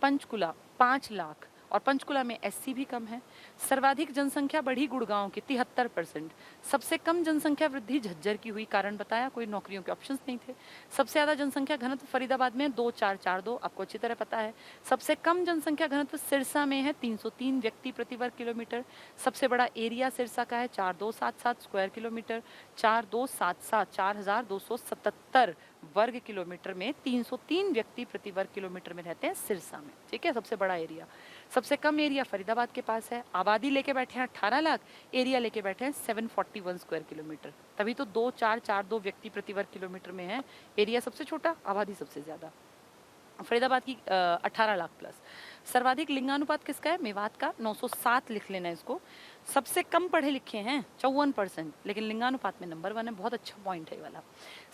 पंचकुला 5 लाख, और पंचकुला में SC भी कम है। सर्वाधिक जनसंख्या बढ़ी गुड़गांव की 73%। सबसे कम जनसंख्या वृद्धि झज्जर की हुई, कारण बताया, कोई नौकरियों के ऑप्शंस नहीं थे। सबसे ज्यादा जनसंख्या घनत्व फरीदाबाद में 2,442, आपको अच्छी तरह पता है। सबसे कम जनसंख्या घनत्व सिरसा में है, 303 व्यक्ति प्रति वर्ग किलोमीटर। सबसे बड़ा एरिया सिरसा का है 4,277 स्क्वायर किलोमीटर, 4,277, 4,277 वर्ग किलोमीटर में 303 व्यक्ति प्रति वर्ग किलोमीटर में रहते हैं सिरसा में। ठीक है, सबसे बड़ा एरिया। सबसे कम एरिया फरीदाबाद के पास है। आबादी लेके बैठे हैं 18 लाख, एरिया लेके बैठे हैं 741 स्क्वायर किलोमीटर। तभी तो 2,442 व्यक्ति प्रति वर्ग किलोमीटर में है। एरिया सबसे छोटा, आबादी सबसे ज्यादा। फरीदाबाद की 18 लाख प्लस। सर्वाधिक लिंगानुपात किसका है, मेवात का, 907 लिख लेना इसको। सबसे कम पढ़े लिखे हैं 54%, लेकिन लिंगानुपात में नंबर 1 है, बहुत अच्छा पॉइंट है ये वाला।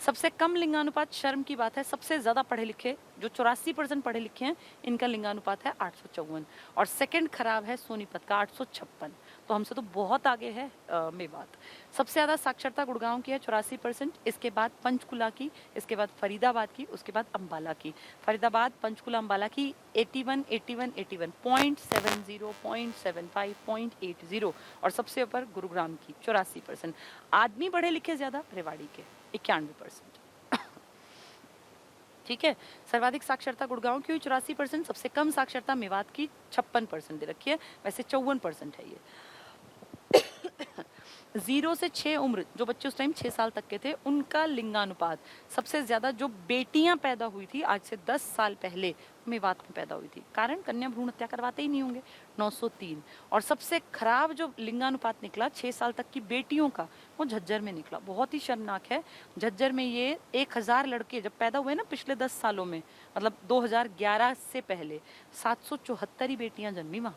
सबसे कम लिंगानुपात, शर्म की बात है, सबसे ज्यादा पढ़े लिखे जो 84% पढ़े लिखे हैं, इनका लिंगानुपात है 854। और सेकंड खराब है सोनीपत का 856, तो हमसे तो बहुत आगे है मेवात। सबसे ज्यादा साक्षरता गुड़गांव की है 84%, इसके बाद पंचकुला की, इसके बाद फरीदाबाद की, उसके बाद अम्बाला की। फरीदाबाद, पंचकुला, अम्बाला की 81, 81, 81, 0.70, 0.75, 0.80 और सबसे ऊपर गुरुग्राम की 84%। आदमी पढ़े लिखे ज्यादा रेवाड़ी के 91%। ठीक है, सर्वाधिक साक्षरता गुड़गांव की 84%, सबसे कम साक्षरता मेवात की 56% दे रखी है, वैसे 54% है ये। 0 से 6 उम्र जो बच्चे उस टाइम 6 साल तक के थे, उनका लिंगानुपात सबसे ज्यादा जो बेटियां पैदा हुई थी आज से 10 साल पहले मेवात में पैदा हुई थी। कारण कन्या भ्रूण हत्या करवाते ही नहीं होंगे, 903। और सबसे खराब जो लिंगानुपात निकला 6 साल तक की बेटियों का, वो झज्जर में निकला। बहुत ही शर्मनाक है। झज्जर में ये 1000 लड़के जब पैदा हुए ना पिछले 10 सालों में, मतलब 2011 से पहले 774 ही बेटियां जन्मी वहां,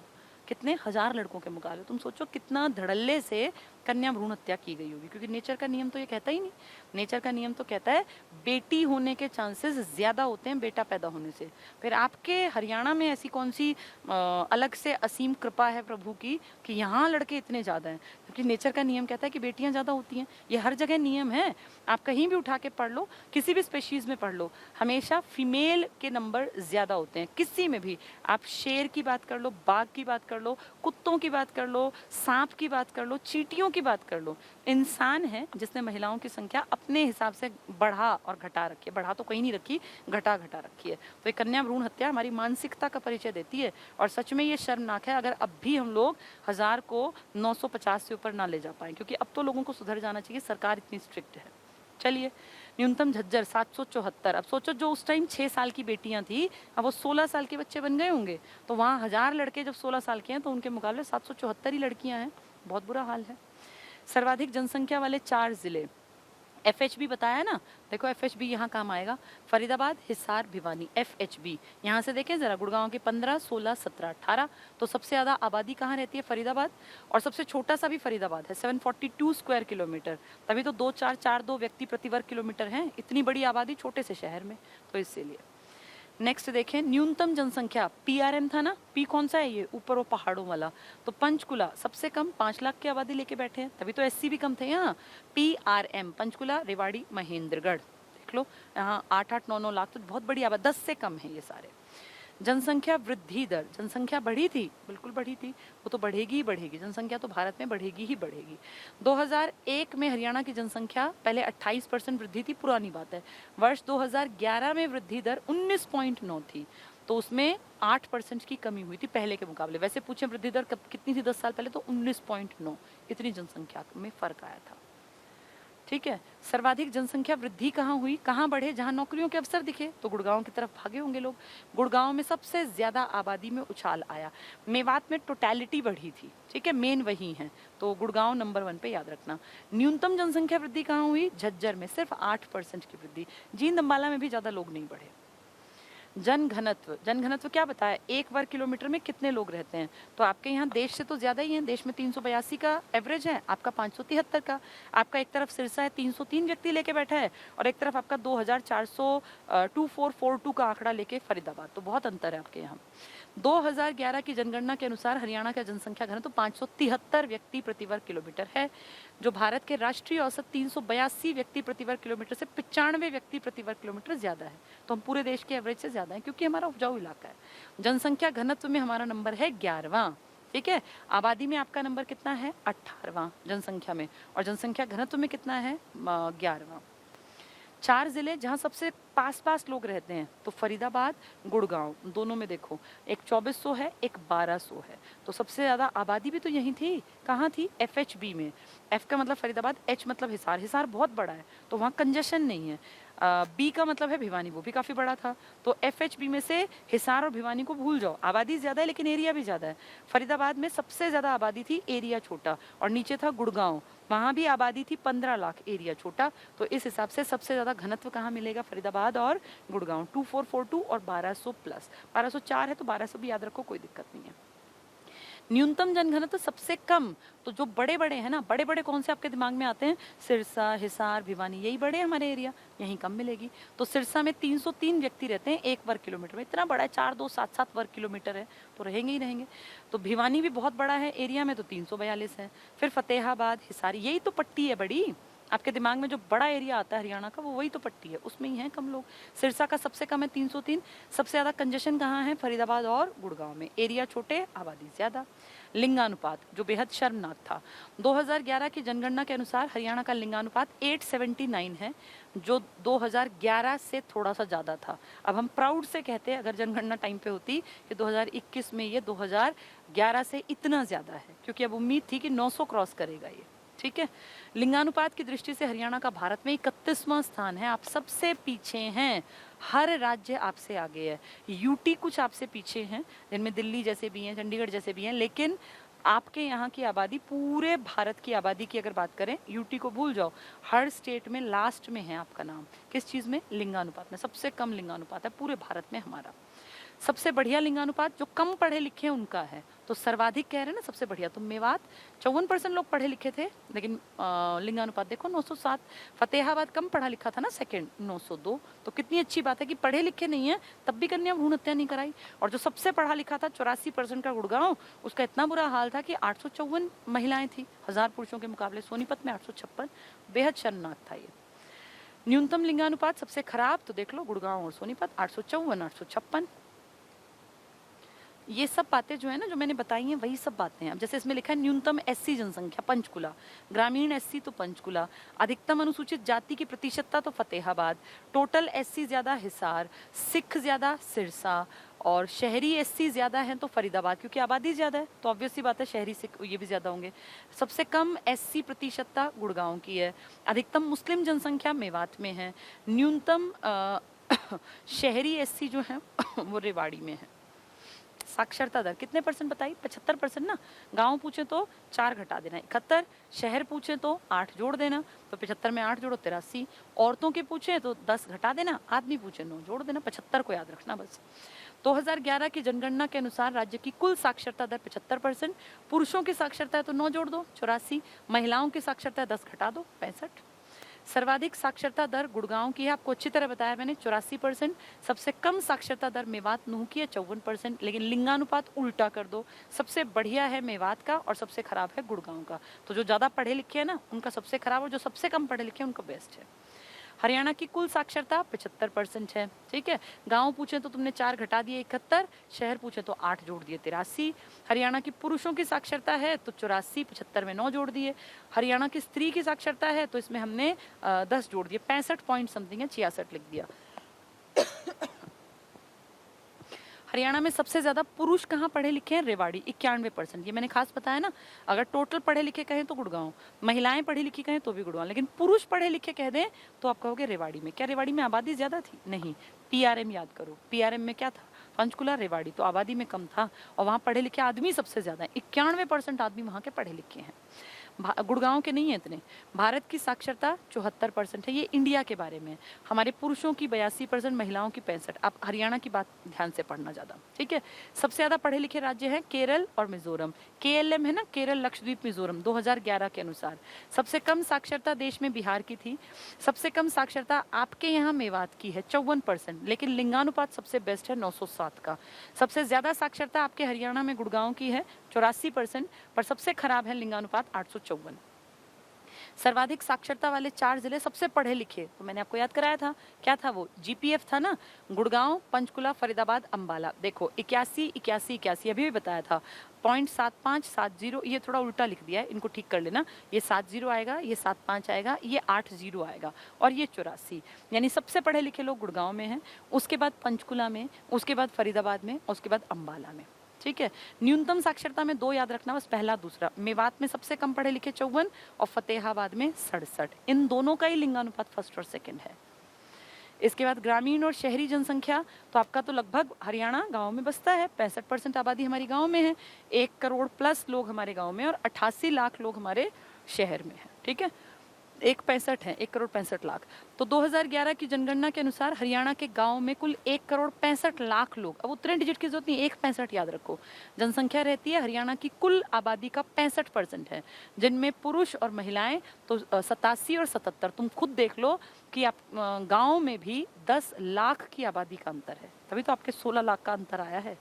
कितने हजार लड़कों के मुकाबले। तुम सोचो कितना धड़ल्ले से कन्या भ्रूण हत्या की गई होगी, क्योंकि नेचर का नियम तो ये कहता ही नहीं। नेचर का नियम तो कहता है बेटी होने के चांसेस ज्यादा होते हैं बेटा पैदा होने से। फिर आपके हरियाणा में ऐसी कौन सी अलग से असीम कृपा है प्रभु की कि यहाँ लड़के इतने ज्यादा हैं, क्योंकि नेचर का नियम कहता है कि बेटियां ज्यादा होती हैं। ये हर जगह नियम है, आप कहीं भी उठा के पढ़ लो, किसी भी स्पेशीज में पढ़ लो, हमेशा फीमेल के नंबर ज्यादा होते हैं किसी में भी। आप शेर की बात कर लो, बाघ की बात कर लो, कुत्तों की बात कर लो, सांप की बात कर लो, चींटियों की बात कर लो। इंसान है जिसने महिलाओं की संख्या अपने हिसाब से बढ़ा और घटा रखी है, बढ़ा तो कहीं नहीं रखी, घटा घटा रखी है। तो ये कन्या भ्रूण हत्या हमारी मानसिकता का परिचय देती है, और सच में ये शर्मनाक है अगर अब भी हम लोग 1000 को 950 से ऊपर ना ले जा पाए, क्योंकि अब तो लोगों को सुधर जाना चाहिए, सरकार इतनी स्ट्रिक्ट है। चलिए, न्यूनतम झज्जर 774। अब सोचो जो उस टाइम 6 साल की बेटियां थी, अब वो 16 साल के बच्चे बन गए होंगे, तो वहाँ 1000 लड़के जब 16 साल के हैं तो उनके मुकाबले 774 ही लड़कियां हैं। बहुत बुरा हाल है। सर्वाधिक जनसंख्या वाले 4 जिले, FHB बताया ना, देखो FHB यहाँ काम आएगा, फरीदाबाद, हिसार, भिवानी। FHB यहाँ से देखें जरा, गुड़गांव के 15, 16, 17, 18। तो सबसे ज्यादा आबादी कहाँ रहती है? फरीदाबाद। और सबसे छोटा सा भी फरीदाबाद है, 742 स्क्वायर किलोमीटर। तभी तो 2442 व्यक्ति प्रति वर्ग किलोमीटर हैं। इतनी बड़ी आबादी छोटे से शहर में, तो इसीलिए। नेक्स्ट देखें, न्यूनतम जनसंख्या, PRM था ना, P कौन सा है? ये ऊपर वो पहाड़ों वाला। तो पंचकुला सबसे कम 5 लाख की आबादी लेके बैठे हैं, तभी तो SC भी कम थे यहाँ। PRM पंचकुला, रेवाड़ी, महेंद्रगढ़। देख लो यहाँ 8-8, 9-9 लाख, तो बहुत बड़ी आबादी, 10 से कम है ये सारे। जनसंख्या वृद्धि दर, जनसंख्या बढ़ी थी, बिल्कुल बढ़ी थी, वो तो बढ़ेगी ही बढ़ेगी, जनसंख्या तो भारत में बढ़ेगी ही बढ़ेगी। 2001 में हरियाणा की जनसंख्या पहले 28% वृद्धि थी, पुरानी बात है। वर्ष 2011 में वृद्धि दर 19.9 थी, तो उसमें 8% की कमी हुई थी पहले के मुकाबले। वैसे पूछे वृद्धि दर कितनी थी 10 साल पहले, तो 19.9, इतनी जनसंख्या में फर्क आया था। ठीक है, सर्वाधिक जनसंख्या वृद्धि कहाँ हुई, कहाँ बढ़े? जहाँ नौकरियों के अवसर दिखे, तो गुड़गांव की तरफ भागे होंगे लोग। गुड़गांव में सबसे ज्यादा आबादी में उछाल आया। मेवात में टोटलिटी बढ़ी थी, ठीक है, मेन वही है, तो गुड़गांव नंबर 1 पे याद रखना। न्यूनतम जनसंख्या वृद्धि कहाँ हुई? झज्जर में, सिर्फ 8% की वृद्धि। जींद अंबाला में भी ज्यादा लोग नहीं बढ़े। जनघनत्व, जनघनत्व क्या बताया? 1 वर्ग किलोमीटर में कितने लोग रहते हैं? तो आपके यहाँ देश से तो ज्यादा ही है, देश में 382 का एवरेज है, आपका 573 का। आपका एक तरफ सिरसा है 303 व्यक्ति लेके बैठा है, और एक तरफ आपका 2442 का आंकड़ा लेके फरीदाबाद, तो बहुत अंतर है आपके यहाँ। 2011 की जनगणना के अनुसार हरियाणा का जनसंख्या घनत्व 573 व्यक्ति प्रति वर्ग किलोमीटर है, जो भारत के राष्ट्रीय औसत 382 व्यक्ति प्रति वर्ग किलोमीटर से 95 व्यक्ति प्रति वर्ग किलोमीटर ज्यादा है। तो हम पूरे देश के एवरेज से ज्यादा है, क्योंकि हमारा उपजाऊ इलाका है। जनसंख्या घनत्व में हमारा नंबर है 11वां, ठीक है। आबादी में आपका नंबर कितना है? 18वां जनसंख्या में, और जनसंख्या घनत्व में कितना है? 11वां। 4 जिले जहाँ सबसे पास लोग रहते हैं, तो फरीदाबाद, गुड़गांव, दोनों में देखो, एक 2400 है, एक 1200 है। तो सबसे ज्यादा आबादी भी तो यही थी। कहाँ थी? FHB में। F का मतलब फरीदाबाद, H मतलब हिसार, हिसार बहुत बड़ा है, तो वहाँ कंजेशन नहीं है। B का मतलब है भिवानी, वो भी काफी बड़ा था। तो FHB में से हिसार और भिवानी को भूल जाओ, आबादी ज्यादा है लेकिन एरिया भी ज्यादा है। फरीदाबाद में सबसे ज्यादा आबादी थी, एरिया छोटा, और नीचे था गुड़गांव, वहां भी आबादी थी 15 लाख, एरिया छोटा। तो इस हिसाब से सबसे ज्यादा घनत्व कहाँ मिलेगा? फरीदाबाद और गुड़गांव। 2442 और 1200 प्लस, 1204 है तो 1200 भी याद रखो, कोई दिक्कत नहीं है। न्यूनतम जनघनत्व सबसे कम, तो जो बड़े बड़े हैं ना, बड़े बड़े कौन से आपके दिमाग में आते हैं? सिरसा, हिसार, भिवानी, यही बड़े हैं हमारे एरिया, यहीं कम मिलेगी। तो सिरसा में 303 व्यक्ति रहते हैं 1 वर्ग किलोमीटर में, इतना बड़ा है, 4, 2, 7, 7 वर्ग किलोमीटर है, तो रहेंगे ही रहेंगे। तो भिवानी भी बहुत बड़ा है एरिया में, तो 342 है। फिर फतेहाबाद, हिसार, यही तो पट्टी है बड़ी, आपके दिमाग में जो बड़ा एरिया आता है हरियाणा का वो वही तो पट्टी है, उसमें ही हैं कम लोग। सिरसा का सबसे कम है 303। सबसे ज़्यादा कंजेशन कहाँ है? फरीदाबाद और गुड़गांव में। एरिया छोटे, आबादी ज़्यादा। लिंगानुपात जो बेहद शर्मनाक था, 2011 की जनगणना के अनुसार हरियाणा का लिंगानुपात 879 है, जो 2011 से थोड़ा सा ज़्यादा था। अब हम प्राउड से कहते हैं अगर जनगणना टाइम पे होती कि 2021 में ये 2011 से इतना ज़्यादा है, क्योंकि अब उम्मीद थी कि 900 क्रॉस करेगा ये। ठीक है, लिंगानुपात की दृष्टि से हरियाणा का भारत में 31वां स्थान है। आप सबसे पीछे हैं, हर राज्य आपसे आगे है। यूटी कुछ आपसे पीछे हैं, जिनमें दिल्ली जैसे भी हैं, चंडीगढ़ जैसे भी हैं, लेकिन आपके यहाँ की आबादी, पूरे भारत की आबादी की अगर बात करें, यूटी को भूल जाओ, हर स्टेट में लास्ट में है आपका नाम। किस चीज़ में? लिंगानुपात में। सबसे कम लिंगानुपात है पूरे भारत में हमारा। सबसे बढ़िया लिंगानुपात जो कम पढ़े लिखे हैं उनका है, तो सर्वाधिक कह रहे हैं ना सबसे बढ़िया, तो मेवात 54% लोग पढ़े लिखे थे, लेकिन लिंगानुपात देखो 907। फतेहाबाद कम पढ़ा लिखा था ना, सेकंड 902। तो कितनी अच्छी बात है कि पढ़े लिखे नहीं है तब भी कन्या भ्रूण हत्या नहीं कराई। और जो सबसे पढ़ा लिखा था 84% का गुड़गांव, उसका इतना बुरा हाल था कि 854 महिलाएं थी 1000 पुरुषों के मुकाबले। सोनीपत में 856, बेहद शर्मनाक था ये। न्यूनतम लिंगानुपात सबसे खराब तो देख लो गुड़गांव और सोनीपत, 854 856। ये सब बातें जो है ना जो मैंने बताई हैं वही सब बातें हैं। अब जैसे इसमें लिखा है न्यूनतम एससी जनसंख्या पंचकुला, ग्रामीण एससी तो पंचकुला, अधिकतम अनुसूचित जाति की प्रतिशतता तो फतेहाबाद, टोटल एससी ज्यादा हिसार, सिख ज्यादा सिरसा, और शहरी एससी ज्यादा है तो फरीदाबाद, क्योंकि आबादी ज्यादा है तो ऑब्वियस सी बात है शहरी सिख ये भी ज्यादा होंगे। सबसे कम एससी प्रतिशतता गुड़गांव की है। अधिकतम मुस्लिम जनसंख्या मेवात में है। न्यूनतम शहरी एससी जो है वो रेवाड़ी में है। साक्षरता दर कितने परसेंट बताइए? 75% ना। गांव पूछे तो 4 घटा देना 71, शहर पूछे तो 8 जोड़ देना, तो 75 में 8 जोड़ो 83। औरतों के पूछे तो 10 घटा देना, आदमी पूछे 9 जोड़ देना, 75 को याद रखना बस। 2011 की जनगणना के अनुसार राज्य की कुल साक्षरता दर 75%। पुरुषों की साक्षरता है तो 9 जोड़ दो 84, महिलाओं की साक्षरता है 10 घटा दो 65। सर्वाधिक साक्षरता दर गुड़गांव की है, आपको अच्छी तरह बताया मैंने 84%। सबसे कम साक्षरता दर मेवात नूह की है 54%, लेकिन लिंगानुपात उल्टा कर दो, सबसे बढ़िया है मेवात का और सबसे खराब है गुड़गांव का। तो जो ज्यादा पढ़े लिखे हैं ना उनका सबसे खराब, और जो सबसे कम पढ़े लिखे हैं उनका बेस्ट है। हरियाणा की कुल साक्षरता 75% है। ठीक है, गांव पूछे तो तुमने 4 घटा दिए 71, शहर पूछे तो 8 जोड़ दिए 83। हरियाणा की पुरुषों की साक्षरता है तो 84, 75 में 9 जोड़ दिए। हरियाणा की स्त्री की साक्षरता है तो इसमें हमने 10 जोड़ दिए, 65 पॉइंट समथिंग है, 66 लिख दिया। हरियाणा में सबसे ज्यादा पुरुष कहाँ पढ़े लिखे हैं? रेवाड़ी 91%। ये मैंने खास बताया ना, अगर टोटल पढ़े लिखे कहें तो गुड़गांव, महिलाएं पढ़ी लिखी कहें तो भी गुड़गांव, लेकिन पुरुष पढ़े लिखे कह दें तो आप कहोगे रेवाड़ी में। क्या रेवाड़ी में आबादी ज्यादा थी? नहीं। पीआरएम याद करो, पीआरएम में क्या था? पंचकुला रेवाड़ी, तो आबादी में कम था और वहाँ पढ़े लिखे आदमी सबसे ज्यादा है, 91% आदमी वहाँ के पढ़े लिखे हैं। गुड़गांव के नहीं है इतने। भारत की साक्षरता 74% है, ये इंडिया के बारे में। हमारे पुरुषों की 82%, महिलाओं की 65%। आप हरियाणा की बात ध्यान से पढ़ना ज्यादा, ठीक है। सबसे ज्यादा पढ़े लिखे राज्य हैं केरल और मिजोरम। केएलएम है ना, केरल लक्षद्वीप मिजोरम, 2011 के अनुसार। सबसे कम साक्षरता देश में बिहार की थी। सबसे कम साक्षरता आपके यहाँ मेवात की है 54%, लेकिन लिंगानुपात सबसे बेस्ट है 907 का। सबसे ज्यादा साक्षरता आपके हरियाणा में गुड़गांव की है 84%, पर सबसे खराब है लिंगानुपात 854। सर्वाधिक साक्षरता वाले 4 जिले सबसे पढ़े लिखे, तो मैंने आपको याद कराया था, क्या था वो? जीपीएफ था ना, गुड़गांव, पंचकुला, फरीदाबाद, अंबाला। देखो 81 81 81 अभी भी बताया था, 0.7570, ये थोड़ा उल्टा लिख दिया है, इनको ठीक कर लेना। ये 70 आएगा, ये 75 आएगा, ये 80 आएगा, और ये 84। यानी सबसे पढ़े लिखे लोग गुड़गांव में हैं, उसके बाद पंचकुला में, उसके बाद फरीदाबाद में, उसके बाद अंबाला में। ठीक है। न्यूनतम साक्षरता में 2 याद रखना बस, पहला दूसरा। मेवात में सबसे कम पढ़े लिखे 54 और फतेहाबाद में 67। इन दोनों का ही लिंगानुपात फर्स्ट और सेकंड है। इसके बाद ग्रामीण और शहरी जनसंख्या, तो आपका तो लगभग हरियाणा गांव में बसता है, 65% आबादी हमारी गांव में है, 1 करोड़ प्लस लोग हमारे गांव में और 88 लाख लोग हमारे शहर में है। ठीक है, 165 है, 1 करोड़ 65 लाख। तो 2011 की जनगणना के अनुसार हरियाणा के गांव में कुल 1 करोड़ 65 लाख लोग, अब उतने डिजिट की जरूरत नहीं, 165 याद रखो, जनसंख्या रहती है। हरियाणा की कुल आबादी का 65% है, जिनमें पुरुष और महिलाएं तो 87 और 77। तुम खुद देख लो कि आप गांव में भी 10 लाख की आबादी का अंतर है, तभी तो आपके 16 लाख का अंतर आया है।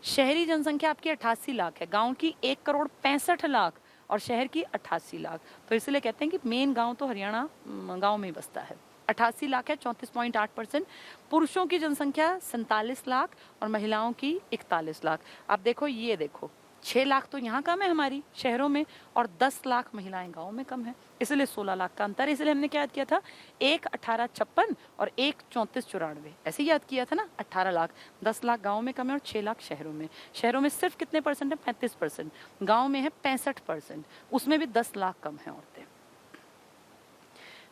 शहरी जनसंख्या आपकी 88 लाख है, गाँव की 1 करोड़ 65 लाख, और शहर की 88 लाख। तो इसलिए कहते हैं कि मेन गांव तो हरियाणा गांव में ही बसता है। 88 लाख है, 34.8%। पुरुषों की जनसंख्या 47 लाख और महिलाओं की 41 लाख। अब देखो, ये देखो 6 लाख तो यहाँ कम है हमारी शहरों में और 10 लाख महिलाएं गाँव में कम है, इसलिए 16 लाख का अंतर। इसलिए हमने क्या याद किया था, 1,18,56 और 1,34,94 ऐसे ही याद किया था ना। 18 लाख, 10 लाख गाँव में कम है और 6 लाख शहरों में। शहरों में सिर्फ कितने परसेंट है, 35%। गाँव में है 65%, उसमें भी 10 लाख कम है औरतें।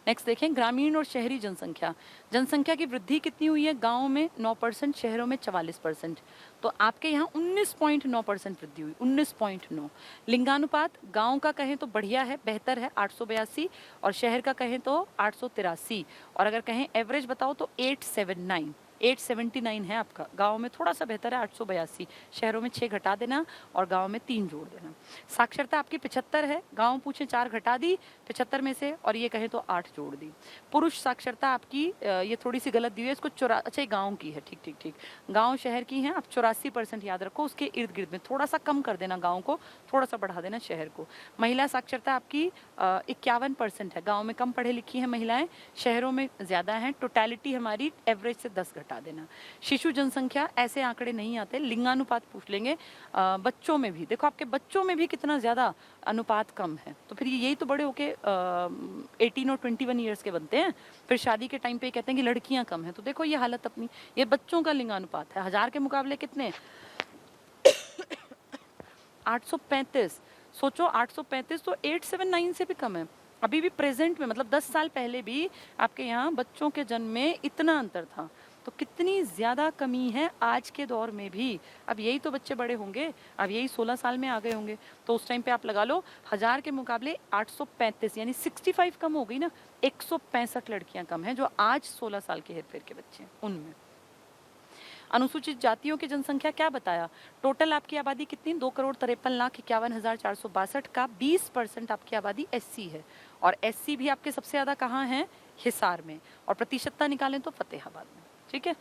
नेक्स्ट देखें, ग्रामीण और शहरी जनसंख्या। जनसंख्या की वृद्धि कितनी हुई है, गाँव में 9%, शहरों में 44%। तो आपके यहाँ 19.9% वृद्धि हुई, 19.9। लिंगानुपात गांव का कहें तो बढ़िया है, बेहतर है, 882 और शहर का कहें तो 883। और अगर कहें एवरेज बताओ तो 879 है आपका। गांव में थोड़ा सा बेहतर है, 882। शहरों में 6 घटा देना और गांव में 3 जोड़ देना। साक्षरता आपकी 75 है, गांव पूछे 4 घटा दी 75 में से, और ये कहें तो 8 जोड़ दी। पुरुष साक्षरता आपकी ये थोड़ी सी गलत दी हुई है, इसको अच्छा गाँव की है, ठीक ठीक ठीक, गाँव शहर की है। आप 84% याद रखो, उसके इर्द गिर्द में थोड़ा सा कम कर देना गाँव को, थोड़ा सा बढ़ा देना शहर को। महिला साक्षरता आपकी 51% है, गाँव में कम पढ़े लिखी हैं महिलाएं, शहरों में ज़्यादा हैं। टोटलिटी हमारी एवरेज से 10 घटा देना। शिशु जनसंख्या, ऐसे आंकड़े नहीं आते, लिंगानुपात पूछ लेंगे। बच्चों में भी देखो, आपके बच्चों में भी कितना ज़्यादा अनुपात कम है, तो फिर यही तो बड़े होके 18 और 21 ईयर्स के बनते हैं। फिर शादी के टाइम पे कहते हैं कि लड़कियां कम हैं, तो देखो ये हालत अपनी, ये बच्चों का लिंगानुपात है। 1000 के मुकाबले कितने 835। सोचो 835 तो 879 से भी कम है। अभी भी प्रेजेंट में, मतलब 10 साल पहले भी आपके यहाँ बच्चों के जन्म में इतना अंतर था, तो कितनी ज़्यादा कमी है आज के दौर में भी। अब यही तो बच्चे बड़े होंगे, अब यही 16 साल में आ गए होंगे, तो उस टाइम पे आप लगा लो 1000 के मुकाबले 835 यानी 65 कम हो गई ना। 165 लड़कियां कम हैं जो आज 16 साल के हेरफेर के बच्चे हैं उनमें। अनुसूचित जातियों की जनसंख्या क्या बताया, टोटल आपकी आबादी कितनी, 2,53,51,462 का 20% आपकी आबादी एससी है। और एससी भी आपके सबसे ज़्यादा कहाँ हैं, हिसार में, और प्रतिशतता निकालें तो फतेहाबाद में। ठीक है,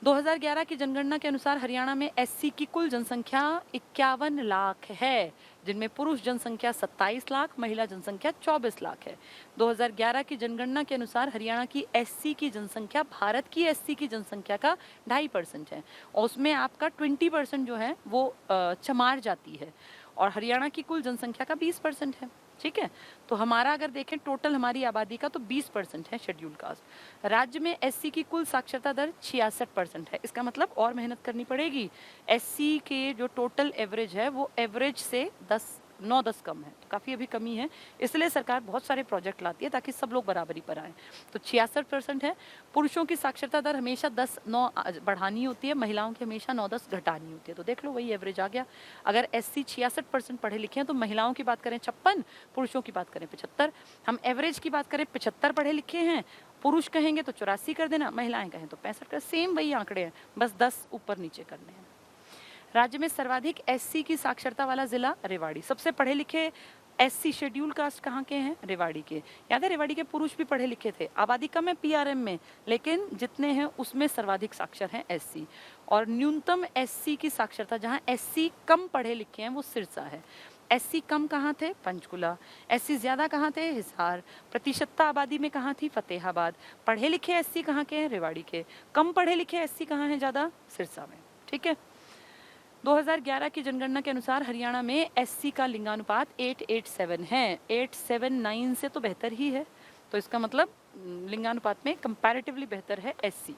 2011 की जनगणना के अनुसार हरियाणा में एससी की कुल जनसंख्या 51 लाख है, जिनमें पुरुष जनसंख्या 27 लाख, महिला जनसंख्या 24 लाख है। 2011 की जनगणना के अनुसार हरियाणा की एससी की जनसंख्या भारत की एससी की जनसंख्या का 2.5% है, और उसमें आपका 20% जो है वो चमार जाति है, और हरियाणा की कुल जनसंख्या का 20% है। ठीक है, तो हमारा अगर देखें टोटल हमारी आबादी का तो 20% है शेड्यूल कास्ट। राज्य में एससी की कुल साक्षरता दर 66% है, इसका मतलब और मेहनत करनी पड़ेगी। एससी के जो टोटल एवरेज है वो एवरेज से 9-10 कम है, तो काफ़ी अभी कमी है, इसलिए सरकार बहुत सारे प्रोजेक्ट लाती है ताकि सब लोग बराबरी पर आए। तो 66% है। पुरुषों की साक्षरता दर हमेशा 10-9 बढ़ानी होती है, महिलाओं की हमेशा 9-10 घटानी होती है, तो देख लो वही एवरेज आ गया। अगर एससी 66% पढ़े लिखे हैं तो महिलाओं की बात करें 56, पुरुषों की बात करें 75। हम एवरेज की बात करें 75 पढ़े लिखे हैं, पुरुष कहेंगे तो 84 कर देना, महिलाएं कहें तो 65 कर, सेम वही आंकड़े हैं, बस 10 ऊपर नीचे करने हैं। राज्य में सर्वाधिक एससी की साक्षरता वाला जिला रेवाड़ी। सबसे पढ़े लिखे एससी शेड्यूल कास्ट कहाँ के हैं, रेवाड़ी के। याद है रेवाड़ी के पुरुष भी पढ़े लिखे थे, आबादी कम है पीआरएम में, लेकिन जितने हैं उसमें सर्वाधिक साक्षर हैं एससी। और न्यूनतम एससी की साक्षरता, जहाँ एससी कम पढ़े लिखे हैं वो सिरसा है। एससी कम कहाँ थे, पंचकुला। एससी ज़्यादा कहाँ थे, हिसार। प्रतिशतता आबादी में कहाँ थी, फतेहाबाद। पढ़े लिखे एससी कहाँ के हैं, रेवाड़ी के। कम पढ़े लिखे एससी कहाँ हैं ज़्यादा, सिरसा में। ठीक है, 2011 की जनगणना के अनुसार हरियाणा में एससी का लिंगानुपात 887 है, 879 से तो बेहतर ही है, तो इसका मतलब लिंगानुपात में कंपैरेटिवली बेहतर है एससी।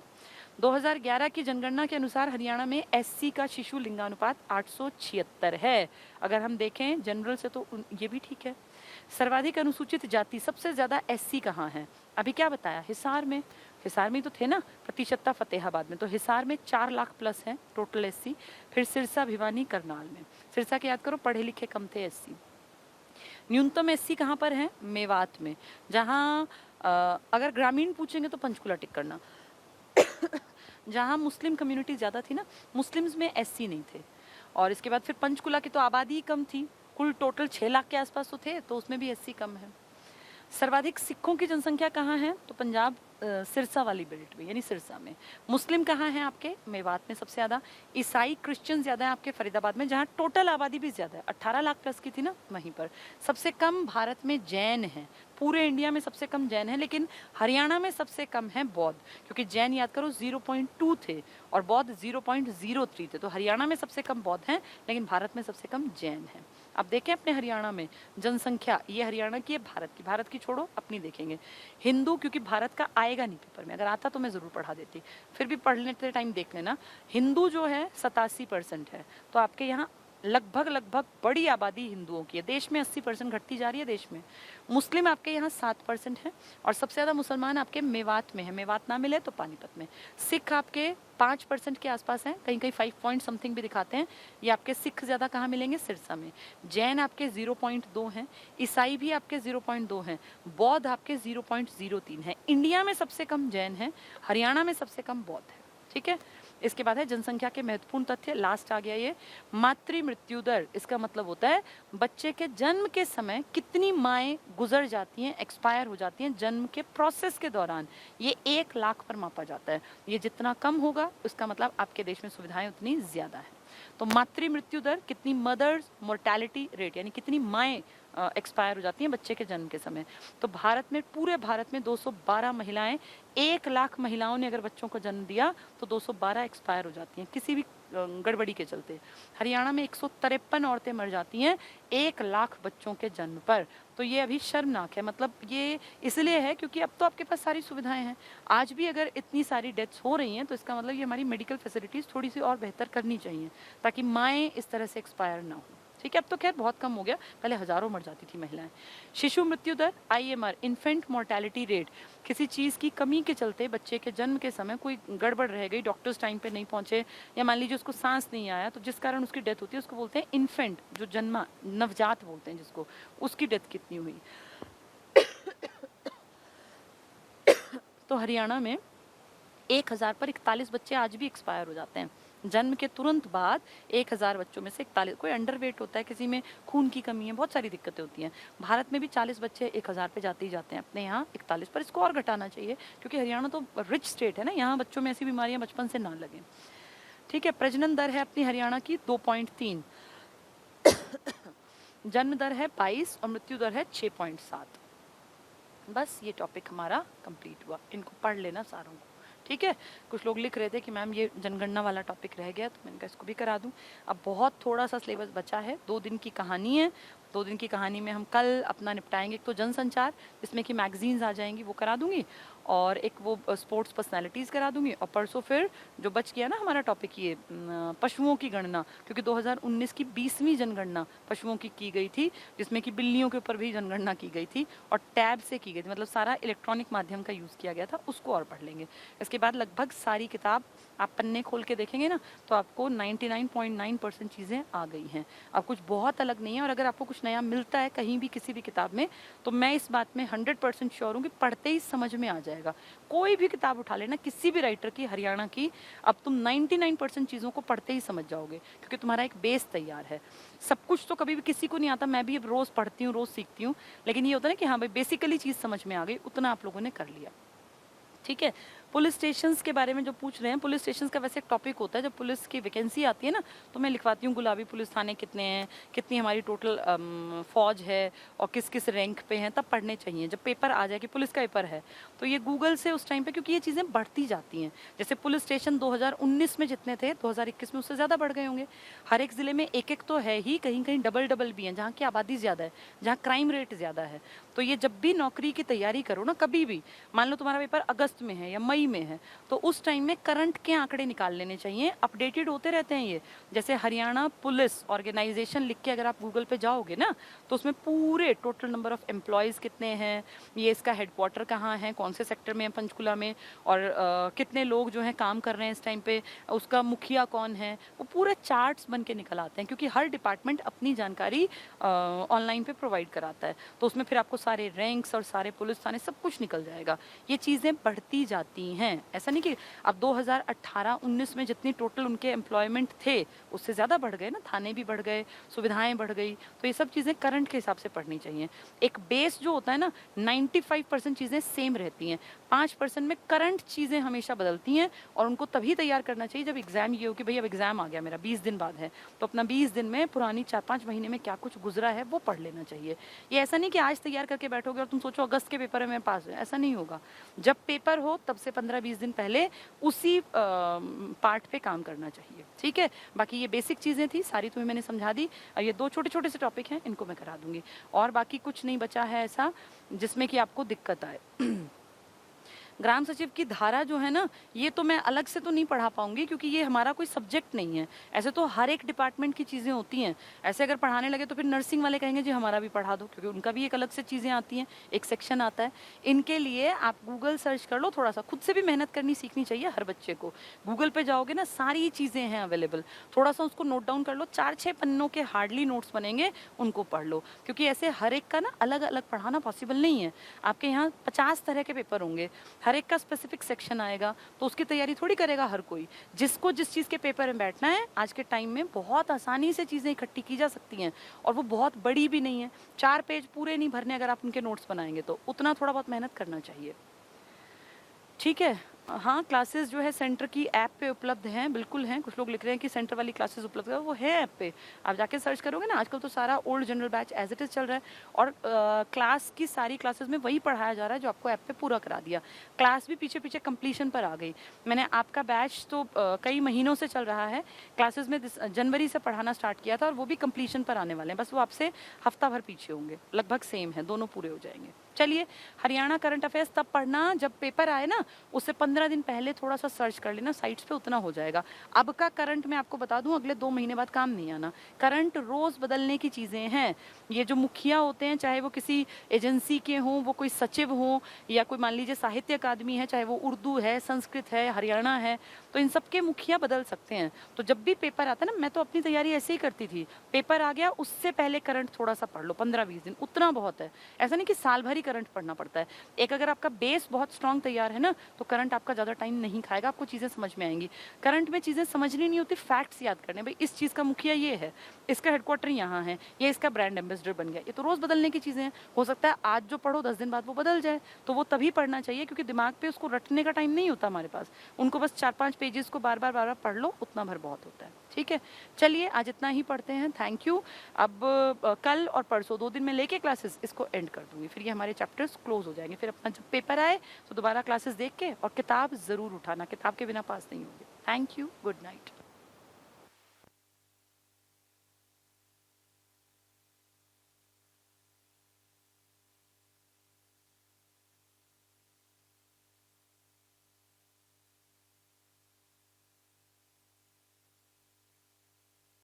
2011 की जनगणना के अनुसार हरियाणा में एससी का शिशु लिंगानुपात 876 है। अगर हम देखें जनरल से तो ये भी ठीक है। सर्वाधिक अनुसूचित जाति, सबसे ज़्यादा एससी कहाँ है, अभी क्या बताया, हिसार में। हिसार में तो थे ना, प्रतिशतता फतेहाबाद में, तो हिसार में 4 लाख प्लस हैं टोटल एससी। फिर सिरसा, भिवानी, करनाल में। सिरसा के याद करो पढ़े लिखे कम थे एससी। न्यूनतम एससी कहाँ पर है, मेवात में, जहाँ अगर ग्रामीण पूछेंगे तो पंचकुला टिक करना जहाँ मुस्लिम कम्युनिटी ज़्यादा थी ना, मुस्लिम्स में एससी नहीं थे। और इसके बाद फिर पंचकुला की तो आबादी कम थी, कुल टोटल 6 लाख के आसपास तो थे, तो उसमें भी एससी कम है। सर्वाधिक सिखों की जनसंख्या कहाँ है, तो पंजाब सिरसा वाली बेल्ट में, यानी सिरसा में। मुस्लिम कहाँ हैं आपके? मेवात में सबसे ज़्यादा। ईसाई क्रिश्चियन ज़्यादा है आपके फरीदाबाद में, जहाँ टोटल आबादी भी ज़्यादा है, 18 लाख प्लस की थी ना, वहीं पर। सबसे कम भारत में जैन हैं, पूरे इंडिया में सबसे कम जैन है, लेकिन हरियाणा में सबसे कम है बौद्ध, क्योंकि जैन याद करो 0.2 थे और बौद्ध 0.03 थे। तो हरियाणा में सबसे कम बौद्ध हैं, लेकिन भारत में सबसे कम जैन हैं। अब देखें अपने हरियाणा में जनसंख्या, ये हरियाणा की है, भारत की छोड़ो, अपनी देखेंगे। हिंदू, क्योंकि भारत का आएगा नहीं पेपर में, अगर आता तो मैं ज़रूर पढ़ा देती, फिर भी पढ़ लेते टाइम देख लेना। हिंदू जो है 87% है, तो आपके यहाँ लगभग बड़ी आबादी हिंदुओं की है। देश में 80% घटती जा रही है देश में। मुस्लिम आपके यहाँ 7% है, और सबसे ज़्यादा मुसलमान आपके मेवात में है, मेवात ना मिले तो पानीपत में। सिख आपके 5% के आसपास हैं, कहीं कहीं 5 पॉइंट समथिंग भी दिखाते हैं। ये आपके सिख ज़्यादा कहाँ मिलेंगे? सिरसा में। जैन आपके 0.2 हैं, ईसाई भी आपके 0.2 हैं, बौद्ध आपके 0.03 है। इंडिया में सबसे कम जैन है, हरियाणा में सबसे कम बौद्ध है। ठीक है, इसके बाद है जनसंख्या के महत्वपूर्ण तथ्य, लास्ट आ गया ये, मातृ मृत्यु दर। इसका मतलब होता है बच्चे के जन्म के समय कितनी माएँ गुजर जाती हैं, एक्सपायर हो जाती हैं जन्म के प्रोसेस के दौरान। ये 1 लाख पर मापा जाता है। ये जितना कम होगा उसका मतलब आपके देश में सुविधाएं उतनी ज़्यादा है। तो मातृ मृत्यु दर कितनी, मदर्स मोर्टेलिटी रेट, यानी कितनी माएँ एक्सपायर हो जाती हैं बच्चे के जन्म के समय। तो भारत में, पूरे भारत में 212 महिलाएं, 1 लाख महिलाओं ने अगर बच्चों को जन्म दिया तो 212 एक्सपायर हो जाती हैं किसी भी गड़बड़ी के चलते। हरियाणा में 153 औरतें मर जाती हैं 1 लाख बच्चों के जन्म पर। तो ये अभी शर्मनाक है। मतलब ये इसलिए है क्योंकि अब तो आपके पास सारी सुविधाएं हैं। आज भी अगर इतनी सारी डेथ्स हो रही हैं तो इसका मतलब ये हमारी मेडिकल फैसिलिटीज़ थोड़ी सी और बेहतर करनी चाहिए, ताकि माएँ इस तरह से एक्सपायर ना हो। ठीक है, अब तो खैर बहुत कम हो गया, पहले हजारों मर जाती थी महिलाएं। शिशु मृत्यु दर, IMR, इन्फेंट मोर्टेलिटी रेट, किसी चीज़ की कमी के चलते बच्चे के जन्म के समय कोई गड़बड़ रह गई, डॉक्टर्स टाइम पे नहीं पहुंचे, या मान लीजिए उसको सांस नहीं आया, तो जिस कारण उसकी डेथ होती है उसको बोलते हैं इन्फेंट, जो जन्मा, नवजात बोलते हैं जिसको, उसकी डेथ कितनी हुई। तो हरियाणा में 1000 पर 41 बच्चे आज भी एक्सपायर हो जाते हैं। जन्म के तुरंत बाद 1000 बच्चों में से 41, कोई अंडरवेट होता है, किसी में खून की कमी है, बहुत सारी दिक्कतें होती हैं। भारत में भी 40 बच्चे 1000 पे जाते ही जाते हैं, अपने यहाँ 41 पर। इसको और घटाना चाहिए, क्योंकि हरियाणा तो रिच स्टेट है ना, यहाँ बच्चों में ऐसी बीमारियाँ बचपन से ना लगें। ठीक है, प्रजनन दर है अपनी हरियाणा की 2.3, जन्म दर है 22 और मृत्यु दर है 6.7। बस ये टॉपिक हमारा कंप्लीट हुआ। इनको पढ़ लेना सारों को। ठीक है, कुछ लोग लिख रहे थे कि मैम ये जनगणना वाला टॉपिक रह गया, तो मैंने कहा इसको भी करा दूं। अब बहुत थोड़ा सा सिलेबस बचा है, 2 दिन की कहानी है। 2 दिन की कहानी में हम कल अपना निपटाएंगे। एक तो जनसंचार, जिसमें कि मैगजीन्स आ जाएंगी, वो करा दूंगी, और एक वो स्पोर्ट्स पर्सनालिटीज़ करा दूंगी। और परसों फिर जो बच गया ना हमारा टॉपिक, ये पशुओं की गणना, क्योंकि 2019 की 20वीं जनगणना पशुओं की गई थी, जिसमें कि बिल्लियों के ऊपर भी जनगणना की गई थी, और टैब से की गई थी, मतलब सारा इलेक्ट्रॉनिक माध्यम का यूज़ किया गया था, उसको और पढ़ लेंगे। इसके बाद लगभग सारी किताब आप पन्ने खोल के देखेंगे ना, तो आपको 99.9% चीज़ें आ गई हैं। अब कुछ बहुत अलग नहीं है, और अगर आपको कुछ नया मिलता है कहीं भी किसी भी किताब में, तो मैं इस बात में 100% श्योर हूँ कि पढ़ते ही समझ में आ जाएगा। कोई भी किताब उठा लेना, किसी भी राइटर की, हरियाणा की, अब तुम 99% चीज़ों को पढ़ते ही समझ जाओगे, क्योंकि तुम्हारा एक बेस तैयार है। सब कुछ तो कभी भी किसी को नहीं आता, मैं भी अब रोज़ पढ़ती हूँ, रोज़ सीखती हूँ, लेकिन ये होता है ना कि हाँ भाई बेसिकली चीज़ समझ में आ गई, उतना आप लोगों ने कर लिया। ठीक है, पुलिस स्टेशंस के बारे में जो पूछ रहे हैं, पुलिस स्टेशंस का वैसे एक टॉपिक होता है, जब पुलिस की वैकेंसी आती है ना, तो मैं लिखवाती हूँ गुलाबी पुलिस थाने कितने हैं, कितनी हमारी टोटल फौज है, और किस किस रैंक पे हैं, तब पढ़ने चाहिए। जब पेपर आ जाए कि पुलिस का पेपर है, तो ये गूगल से उस टाइम पे, क्योंकि ये चीज़ें बढ़ती जाती हैं। जैसे पुलिस स्टेशन 2019 में जितने थे, 2021 में उससे ज़्यादा बढ़ गए होंगे। हर एक ज़िले में एक एक तो है ही, कहीं कहीं डबल भी हैं, जहाँ की आबादी ज़्यादा है, जहाँ क्राइम रेट ज़्यादा है। तो ये जब भी नौकरी की तैयारी करो ना, कभी भी, मान लो तुम्हारा पेपर अगस्त में है या मई में है, तो उस टाइम में करंट के आंकड़े निकाल लेने चाहिए, अपडेटेड होते रहते हैं ये। जैसे हरियाणा पुलिस ऑर्गेनाइजेशन लिख के अगर आप गूगल पे जाओगे ना, तो उसमें पूरे टोटल नंबर ऑफ एम्प्लॉयज़ कितने हैं, ये इसका हेडक्वार्टर कहाँ है, कौन से सेक्टर में है पंचकुला में, और कितने लोग जो हैं काम कर रहे हैं इस टाइम पे, उसका मुखिया कौन है, वो पूरे चार्ट्स बन के निकल आते हैं, क्योंकि हर डिपार्टमेंट अपनी जानकारी ऑनलाइन पे प्रोवाइड कराता है। तो उसमें फिर आपको सारे रैंक्स और सारे पुलिस थाने सब कुछ निकल जाएगा। ये चीज़ें बढ़ती जाती ही हैं। ऐसा नहीं कि अब 2018-19 में जितनी टोटल उनके एम्प्लॉयमेंट थे उससे ज़्यादा बढ़ गए ना, थाने भी बढ़ गए, सुविधाएं बढ़ गई। तो ये सब चीज़ें करंट के हिसाब से पढ़नी चाहिए। एक बेस जो होता है ना, 95% चीज़ें सेम रहती हैं, 5% में करंट चीज़ें हमेशा बदलती हैं, और उनको तभी तैयार करना चाहिए जब एग्ज़ाम ये हो कि भाई अब एग्ज़ाम आ गया मेरा, 20 दिन बाद है, तो अपना 20 दिन में पुरानी 4-5 महीने में क्या कुछ गुजरा है वो पढ़ लेना चाहिए। ये ऐसा नहीं कि आज तैयार करके बैठोगे और तुम सोचो अगस्त के पेपर में मैं पास हूँ, ऐसा नहीं होगा। जब पेपर हो तब से 15-20 दिन पहले उसी पार्ट पे काम करना चाहिए, ठीक है। बाकी ये बेसिक चीज़ें थी, सारी तुम्हें मैंने समझा दी। ये 2 छोटे-छोटे से टॉपिक हैं, इनको मैं करा दूँगी, और बाकी कुछ नहीं बचा है ऐसा जिसमें कि आपको दिक्कत आए। ग्राम सचिव की धारा जो है ना, ये तो मैं अलग से तो नहीं पढ़ा पाऊंगी क्योंकि ये हमारा कोई सब्जेक्ट नहीं है। ऐसे तो हर एक डिपार्टमेंट की चीज़ें होती हैं, ऐसे अगर पढ़ाने लगे तो फिर नर्सिंग वाले कहेंगे जी हमारा भी पढ़ा दो, क्योंकि उनका भी एक अलग से चीज़ें आती हैं, एक सेक्शन आता है। इनके लिए आप गूगल सर्च कर लो, थोड़ा सा खुद से भी मेहनत करनी सीखनी चाहिए हर बच्चे को। गूगल पे जाओगे ना, सारी चीज़ें हैं अवेलेबल, थोड़ा सा उसको नोट डाउन कर लो, 4-6 पन्नों के हार्डली नोट्स बनेंगे, उनको पढ़ लो, क्योंकि ऐसे हर एक का ना अलग अलग पढ़ाना पॉसिबल नहीं है। आपके यहाँ 50 तरह के पेपर होंगे, हर एक का स्पेसिफिक सेक्शन आएगा, तो उसकी तैयारी थोड़ी करेगा हर कोई। जिसको जिस चीज़ के पेपर में बैठना है, आज के टाइम में बहुत आसानी से चीज़ें इकट्ठी की जा सकती हैं, और वो बहुत बड़ी भी नहीं है। 4 पेज पूरे नहीं भरने अगर आप उनके नोट्स बनाएंगे तो उतना थोड़ा बहुत मेहनत करना चाहिए, ठीक है। हाँ, क्लासेस जो है सेंटर की ऐप पे उपलब्ध हैं, बिल्कुल हैं। कुछ लोग लिख रहे हैं कि सेंटर वाली क्लासेस उपलब्ध है, वो है ऐप पे। आप जाके सर्च करोगे ना, आजकल तो सारा old general batch as it is चल रहा है, और क्लास की सारी क्लासेस में वही पढ़ाया जा रहा है जो आपको ऐप पे पूरा करा दिया। क्लास भी पीछे पीछे कंप्लीशन पर आ गई। मैंने आपका बैच तो कई महीनों से चल रहा है, क्लासेस में जनवरी से पढ़ाना स्टार्ट किया था, और वो भी कंप्लीशन पर आने वाले हैं। बस वो आपसे हफ्ता भर पीछे होंगे, लगभग सेम है, दोनों पूरे हो जाएंगे। चलिए, हरियाणा करंट अफेयर्स तब पढ़ना जब पेपर आए ना, उससे 15 दिन पहले थोड़ा सा सर्च कर लेना साइट्स पे, उतना हो जाएगा। अब का करंट मैं आपको बता दूं, अगले 2 महीने बाद काम नहीं आना। करंट रोज बदलने की चीजें हैं। ये जो मुखिया होते हैं, चाहे वो किसी एजेंसी के हों, वो कोई सचिव हों, या कोई मान लीजिए साहित्य अकादमी है, चाहे वो उर्दू है, संस्कृत है, हरियाणा है, तो इन सबके मुखिया बदल सकते हैं। तो जब भी पेपर आता है ना, मैं तो अपनी तैयारी ऐसे ही करती थी, पेपर आ गया उससे पहले करंट थोड़ा सा पढ़ लो, 15-20 दिन, उतना बहुत है। ऐसा नहीं कि साल भर ही करंट पढ़ना पड़ता है। एक अगर आपका बेस बहुत स्ट्रांग तैयार है ना, तो करंट आपका ज़्यादा टाइम नहीं खाएगा, आपको चीज़ें समझ में आएंगी। करंट में चीज़ें समझनी नहीं होती, फैक्ट्स याद करने, भाई इस चीज़ का मुखिया ये है, इसका हेडक्वार्टर यहाँ है, ये इसका ब्रांड एम्बेसडर बन गया। ये तो रोज़ बदलने की चीज़ें हैं। हो सकता है आज जो पढ़ो 10 दिन बाद वो बदल जाए, तो वो तभी पढ़ना चाहिए, क्योंकि दिमाग पे उसको रटने का टाइम नहीं होता हमारे पास। उनको बस 4-5 पेजेस को बार बार पढ़ लो, उतना भर बहुत होता है, ठीक है। चलिए, आज इतना ही पढ़ते हैं, थैंक यू। अब कल और परसों 2 दिन में लेके क्लासेस इसको एंड कर दूंगी, फिर ये हमारे चैप्टर्स क्लोज हो जाएंगे। फिर अपना जब पेपर आए तो दोबारा क्लासेस देख के, और किताब ज़रूर उठाना, किताब के बिना पास नहीं होगी। Thank you, good night.